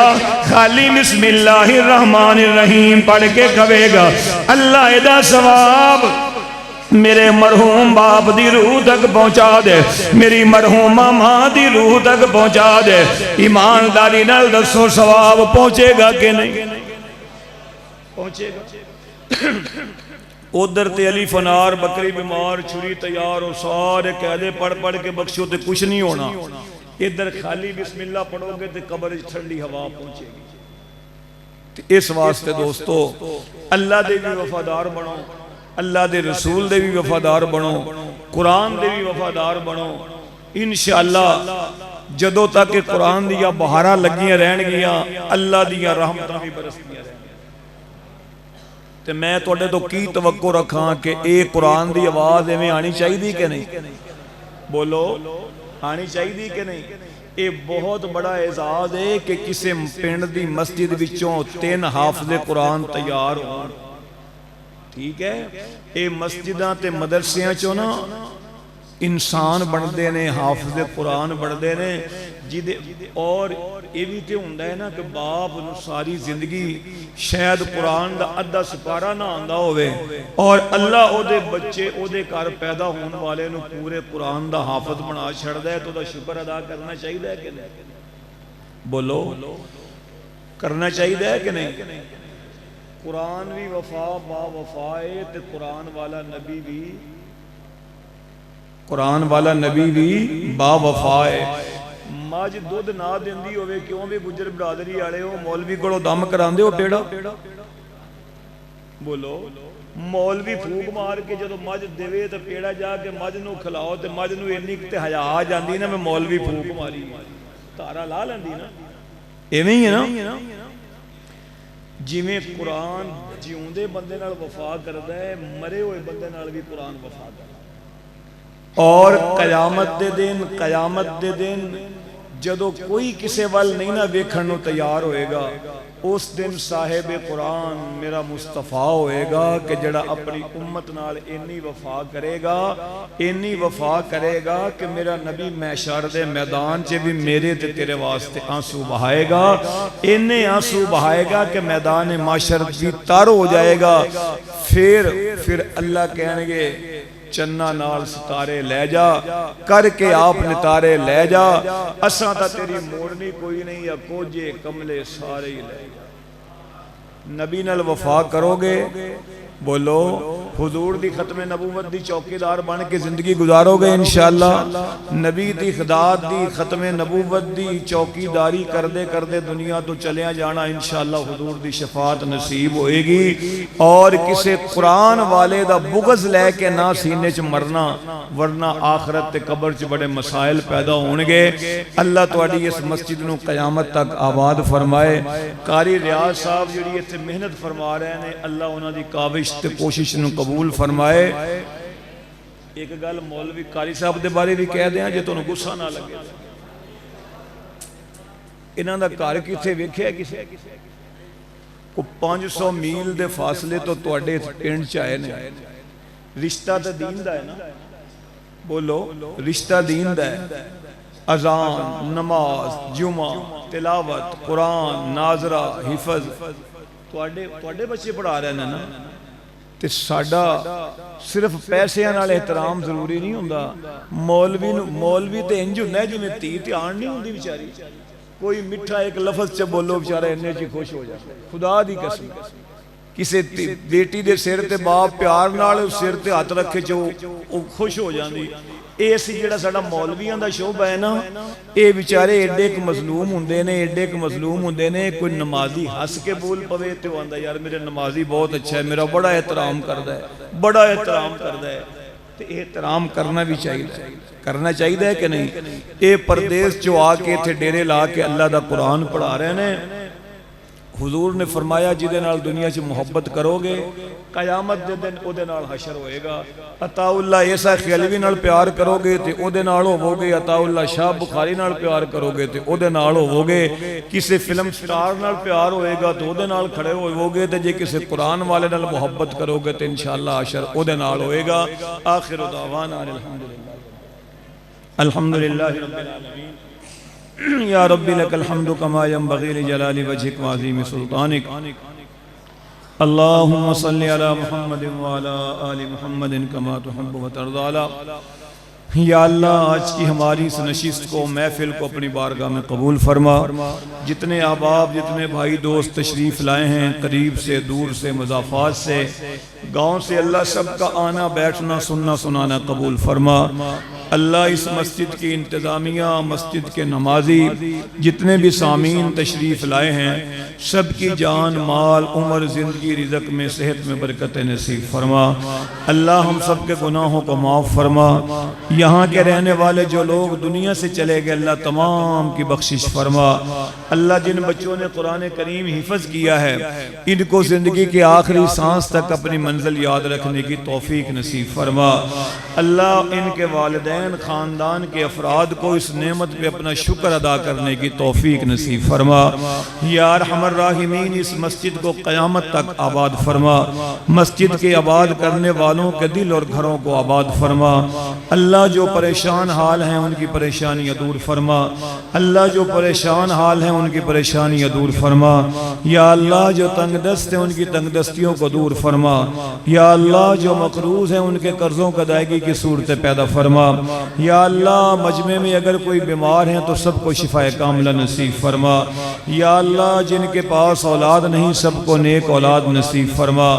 خالی بسم اللہ الرحمن الرحیم پڑھ کے کہے گا، اللہ دا ثواب میرے مرحوم باپ دی روح تک پہنچا دے، میری مرحومہ ماں دی روح تک پہنچا دے، ایمانداری نال دسو ثواب پہنچے گا کہ نہیں پہنچے گا؟ ادھر تے علی فنار بکری بیمار چھری تیار اور سارے قیدے پڑھ پڑھ کے بخشو تے کچھ نہیں ہونا، ادھر خالی بسم اللہ پڑھو گے تے قبر ٹھنڈی ہوا پہنچے گی۔ اس واسطے دوستو اللہ دے بھی وفادار بنو، اللہ دے رسول دے بھی وفادار بنو، قرآن دے بھی وفادار بنو، انشاءاللہ جدو تک کہ قرآن دیا بہارا لگیاں رہن گیا، اللہ دیا رحمتاں بھی برسدیاں رہن۔ تے میں توڑے تو کی توقع رکھاں کہ اے قرآن دی آواز میں آنی چاہی دی کہ نہیں؟ بولو آنی چاہی دی کہ نہیں؟ اے بہت بڑا اعزاز ہے کہ کسے پنڈ دی مسجد وچوں 3 حافظ قرآن تیار ہوں، ٹھیک ہے؟ اے مسجداں تے مدرسیاں چوں نا انسان بڑھدے نے، حافظ قرآن بڑھدے نے، اور یہ بھی تے ہوندہ ہے نا کہ باپ ساری زندگی شاید قرآن دا ادھا سپارہ نہ آندہ ہوئے اور اللہ او دے بچے او دے کار پیدا ہون والے نو پورے قرآن دا حافظ بنا چھڑ دے تو دا شکر ادا کرنا چاہیے کہ نہیں؟ بولو کرنا چاہیے کہ نہیں؟ قرآن بھی وفا با وفائے تے قرآن والا نبی بھی با وفائے۔ ماج دودھ نہ دیندی ہوئے کیوں بھی گجر برادری آڑے ہو مولوی کڑو دم کران دے ہو پیڑا؟ بولو مولوی پھوک مار کے جدو ماج دیوے تو پیڑا جا کے ماج نو کھلاؤ تے ماج نو اینی کتے حیا آ جاندی نا میں مولوی پھوک ماری تارا لا لیندی نا، ایویں ہی ہے نا؟ جی میں قرآن جیوندے بندے نال وفا کردا ہے، مرے ہوئے بندے نال بھی قرآن وفا کردا ہے۔ اور قیامت دے دن جدو کوئی کسے وال نہیں نہ ویکھن نو تیار ہوئے گا، اس دن صاحب قرآن میرا مصطفیٰ ہوئے گا کہ جڑا اپنی امت نال اینی وفا کرے گا کہ میرا نبی محشر دے میدان چے بھی میرے تے تیرے واسطے آنسو بہائے گا، اینے آنسو بہائے گا کہ میدان محشر بھی تر ہو جائے گا۔ پھر اللہ کہنے گے چنہ نال ستارے لے جا، کر کے آپ نتارے لے جا، اساں تا تیری موڑنی کوئی نہیں، یا کوجے کملے سارے ہی لے جا۔ نبی نال وفا کرو گے، بولو حضور دی ختم نبوت دی چوکیدار بن کے زندگی گزارو گے انشاءاللہ، نبی دی خدات دی ختم نبوت دی چوکیداری کردے کردے دنیا تو چلیا جانا انشاءاللہ حضور دی شفاعت نصیب ہوئے گی، اور کسے قرآن والے دا بغض لے کے نہ سینے چ مرنا، ورنہ آخرت تے قبر چ بڑے مسائل پیدا ہونگے۔ اللہ تواڈی اس مسجد نو قیامت تک آباد فرمائے۔ قاری ریاض صاحب جڑی ایتھے محنت فرما رہے ہیں، اللہ انہاں دی کاوش تے کوشش نو قبول فرمائے۔ ایک گل مولوی قاری صاحب دے بارے بھی کہہ دیاں جے تانوں غصہ نہ لگے، انہاں دا گھر کتھے ویکھیا کسے کو 500 میل دے فاصلے تو تواڈے پنڈ چ آئے نے، رشتہ تے دین دا ہے نا، بولو رشتہ دین دا ہے، اذان، نماز، جمعہ، تلاوت، قرآن، ناظرہ، حفظ تواڈے بچے پڑھا رہے ہیں نا، تے ساڈا صرف پیسے نال احترام ضروری نہیں ہوندا، مولوی تے انج ہوندا جویں تھی دھیان نہیں ہوندی بیچاری، کوئی میٹھا ایک لفظ چ بولو بیچارہ اننے چ خوش ہو جائے، خدا دی قسم۔ کسے بیٹی دے سر تے باپ پیار نال سر تے ہاتھ رکھے چ او خوش ہو جاندی۔ اے سی جڑا ساڈا مولویاں دا شعبہ ہے نا، اے بیچارے ایڈے ایک مظلوم ہوندے نے، کوئی نمازی ہس کے بول پوے تے وہ آندا یار میرے نمازی بہت اچھا ہے، میرا بڑا احترام کردا ہے، تے احترام کرنا بھی چاہیے کہ نہیں؟ اے پردیس جو آ کے تھے ڈیرے لا کے اللہ دا قرآن پڑھا رہے نے، حضور نے فرمایا جدے نال دنیا چ محبت کرو گے قیامت دے دن او دے نال حشر ہوئے گا۔ عطا اللہ عیسیٰ خیلوی نال پیار کرو گے تے او دے نال ہوو گے، عطا اللہ شاہ بخاری نال پیار کرو گے تے او دے نال ہوو گے، کسے فلم سٹار نال پیار ہوئے گا تو او دے نال کھڑے ہوو گے، تے جے کسے قرآن والے نال محبت کرو گے تے انشاءاللہ حشر او دے نال ہوئے گا۔ آخر دعوانا الحمدللہ رب العالمین۔ یا ربی لک الحمد کما ینبغی لجلال وجہک وعظیم سلطانک۔ اللہم صلی علی محمد وعلی آل محمد کما تحب و ترضی۔ یا اللہ آج کی ہماری اس نشست کو، محفل کو اپنی بارگاہ میں قبول فرما۔ جتنے احباب، جتنے بھائی دوست تشریف لائے ہیں، قریب سے دور سے مضافات سے، گاؤں سے، اللہ سب کا آنا بیٹھنا سننا سنانا قبول فرما۔ اللہ اس مسجد کی انتظامیہ، مسجد کے نمازی، جتنے بھی سامعین تشریف لائے ہیں، سب کی جان، مال، عمر، زندگی، رزق میں، صحت میں برکت نصیب فرما۔ اللہ ہم سب کے گناہوں کو معاف فرما۔ یہاں کے رہنے والے جو لوگ دنیا سے چلے گئے، اللہ تمام کی بخشش فرما۔ اللہ جن بچوں نے قرآن کریم حفظ کیا ہے، ان کو زندگی کے آخری سانس تک اپنی منزل یاد رکھنے کی توفیق نصیب فرما۔ اللہ ان کے والدین، خاندان کے افراد کو اس نعمت پہ اپنا شکر ادا کرنے کی توفیق نصیب فرما۔ یا ارحم الراحمین اس مسجد کو قیامت تک آباد فرما۔ مسجد کے آباد کرنے والوں کے دل اور گھروں کو آباد فرما۔ اللہ جو پریشان حال ہیں ان کی پریشانیاں دور فرما۔ اللہ جو پریشان حال ہیں ان کی پریشانیاں دور فرما۔ یا اللہ جو تنگ دست ہیں ان کی تنگ دستیوں کو دور فرما۔ یا اللہ جو مقروض ہیں ان کے قرضوں کی ادائیگی کی صورتیں پیدا فرما۔ یا اللہ مجمع میں اگر کوئی بیمار ہیں تو سب کو شفا کاملہ نصیب فرما۔ یا اللہ جن کے پاس اولاد نہیں سب کو نیک اولاد نصیب فرما۔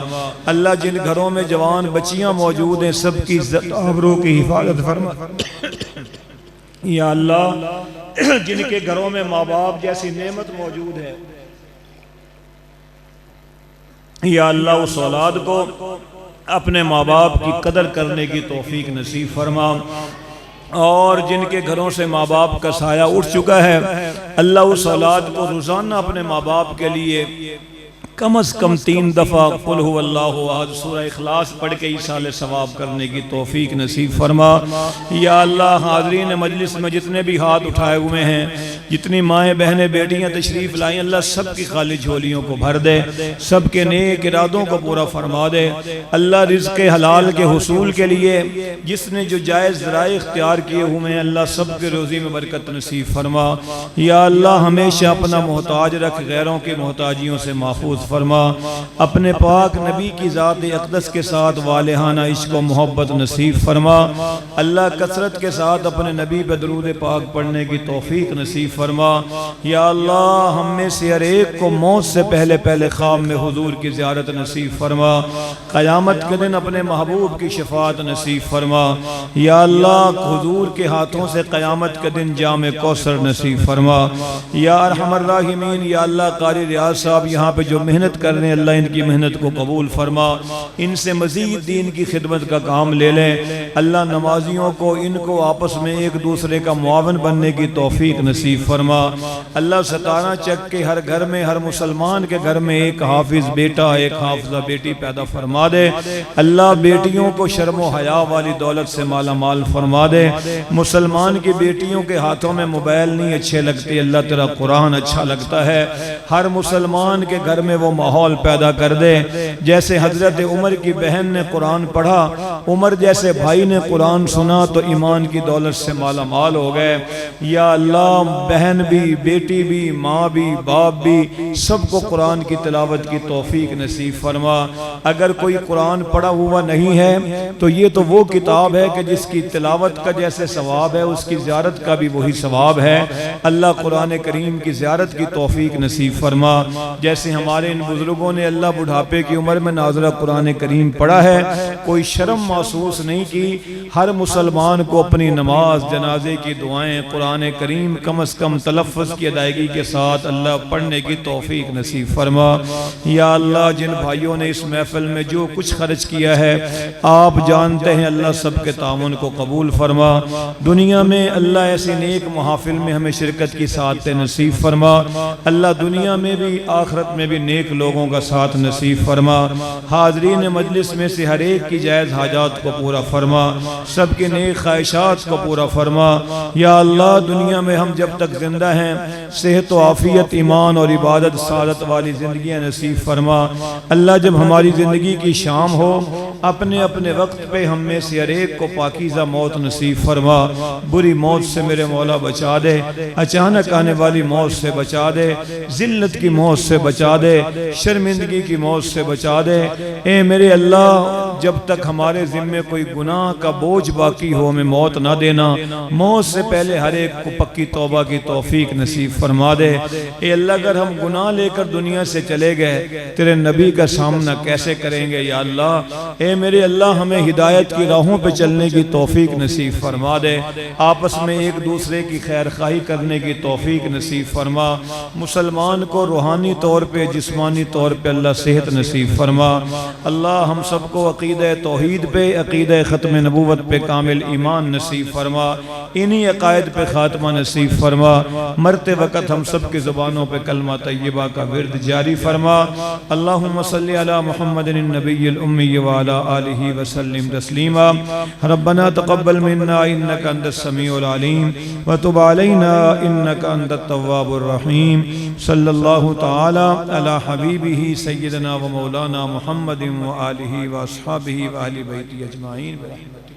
اللہ جن گھروں میں جوان بچیاں موجود ہیں سب کی عزت آبرو کی حفاظت فرما۔ یا اللہ جن کے گھروں میں ماں باپ جیسی نعمت موجود ہے، یا اللہ اس اولاد کو اپنے ماں باپ کی قدر کرنے کی توفیق نصیب فرما۔ اور جن کے گھروں سے ماں باپ کا سایہ اٹھ چکا ہے، اللہ اس اولاد کو روزانہ اپنے ماں باپ کے لیے کم از کم 3 دفعہ قل هو اللہ احد سورہ اخلاص پڑھ کے ایصال ثواب کرنے کی توفیق نصیب فرما۔ یا اللہ حاضرین مجلس میں جتنے بھی ہاتھ اٹھائے ہوئے ہیں، جتنی مائیں بہنیں بیٹیاں تشریف لائیں، اللہ سب کی خالی جھولیوں کو بھر دے، سب کے نیک ارادوں کو پورا فرما دے۔ اللہ رزق حلال کے حصول کے لیے جس نے جو جائز ذرائع اختیار کیے ہوئے ہیں، اللہ سب کے روزی میں برکت نصیب فرما۔ یا اللہ ہمیشہ اپنا محتاج رکھ، غیروں کی محتاجیوں سے محفوظ فرما۔ اپنے پاک نبی کی ذات اقدس کے ساتھ والہانہ عشق و محبت نصیب فرما۔ اللہ کثرت کے ساتھ اپنے نبی پہ درود پاک پڑھنے کی توفیق نصیب فرما۔ یا اللہ ہم میں سے ہر ایک کو موت سے پہلے پہلے خواب میں حضور کی زیارت نصیب فرما۔ قیامت کے دن اپنے محبوب کی شفاعت نصیب فرما۔ یا اللہ حضور کے ہاتھوں سے قیامت کے دن جام کوثر نصیب فرما۔ یا ارحم الراحمین، یا اللہ قاری ریاض صاحب یہاں پہ جو محنت کر رہے ہیں، اللہ ان کی محنت کو قبول فرما، ان سے مزید دین کی خدمت کا کام لے لیں۔ اللہ نمازیوں کو ان کو آپس میں ایک دوسرے کا معاون بننے کی توفیق نصیب فرما۔ اللہ 17 چک کے ہر گھر میں، ہر مسلمان کے گھر میں ایک حافظ بیٹا، ایک حافظہ بیٹی پیدا فرما دے۔ اللہ بیٹیوں کو شرم و حیا والی دولت سے مالا مال فرما دے۔ مسلمان کی بیٹیوں کے ہاتھوں میں موبائل نہیں اچھے لگتے، اللہ تیرا قرآن اچھا لگتا ہے۔ ہر مسلمان کے گھر میں وہ ماحول پیدا کر دے جیسے حضرت عمر کی بہن نے قرآن پڑھا، عمر جیسے بھائی نے قرآن سنا تو ایمان کی دولت سے مالا مال ہو گئے۔ یا اللہ بہن بھی، بیٹی بھی، ماں بھی، باپ بھی، سب کو قرآن کی تلاوت کی توفیق نصیب فرما۔ اگر کوئی قرآن پڑھا ہوا نہیں ہے تو یہ تو وہ کتاب ہے کہ جس کی تلاوت کا جیسے ثواب ہے اس کی زیارت کا بھی وہی ثواب ہے۔ اللہ قرآن کریم کی زیارت کی توفیق نصیب فرما۔ جیسے ہمارے ان بزرگوں نے اللہ بڑھاپے کی عمر میں ناظرہ قرآن کریم پڑھا ہے، کوئی شرم محسوس نہیں کی۔ ہر مسلمان کو اپنی نماز، جنازے کی دعائیں، قرآن کریم کم از کم تلفظ کی ادائیگی کے ساتھ اللہ پڑھنے کی توفیق نصیب فرما۔ یا اللہ جن بھائیوں نے اس محفل میں جو کچھ خرچ کیا ہے آپ جانتے ہیں، اللہ سب کے تعاون کو قبول فرما۔ دنیا میں اللہ ایسی نیک محافل میں ہمیں شرکت کی سعادت نصیب فرما۔ اللہ دنیا میں بھی آخرت میں بھی نیک لوگوں کا ساتھ نصیب فرما۔ حاضرین مجلس میں سے ہر ایک کی جائز حاجات کو پورا فرما، سب کے نیک خواہشات کو پورا فرما۔ یا اللہ دنیا میں ہم جب تک زندہ ہیں صحت و عافیت، ایمان اور عبادت، سعادت والی زندگیاں نصیب فرما۔ اللہ جب ہماری زندگی کی شام ہو اپنے اپنے وقت پہ ہم میں سے ہر ایک کو پاکیزہ موت نصیب فرما۔ بری موت سے میرے مولا بچا دے، اچانک آنے والی موت سے بچا دے، ذلت کی موت سے بچا دے، شرمندگی کی موت سے بچا دے۔ اے میرے اللہ جب تک ہمارے ذمے کوئی گناہ کا بوجھ باقی ہو ہمیں موت نہ دینا، موت سے پہلے ہر ایک کو پکی توبہ کی توفیق نصیب فرما دے۔ اے اللہ اگر ہم گناہ لے کر دنیا سے چلے گئے تیرے نبی کا سامنا کیسے کریں گے یا اللہ؟ اے میرے اللہ ہمیں ہدایت کی راہوں پہ چلنے کی توفیق نصیب فرما دے، آپس میں ایک دوسرے کی خیر خواہی کرنے کی توفیق نصیب فرما۔ مسلمان کو روحانی طور پہ، جسمانی طور پہ اللہ صحت نصیب فرما۔ اللہ ہم سب کو عقیدہ توحید پہ، عقیدہ ختم نبوت پہ کامل ایمان نصیب فرما، انہی عقائد پہ خاتمہ نصیب فرما۔ مرتے وقت ہم سب کی زبانوں پہ کلمہ طیبہ کا ورد جاری فرما۔ اللہم صلی علی محمد النبی الامی وعلی آلہ وسلم تسلیما۔ ربنا تقبل منا انک انت السمیع العلیم وتب علینا انک انت التواب الرحیم۔ صلی اللہ تعالی علی حبیبہ سیدنا و مولانا محمد و آلہ و اصحابہ و اہل بیتہ اجمعین برحمتہ۔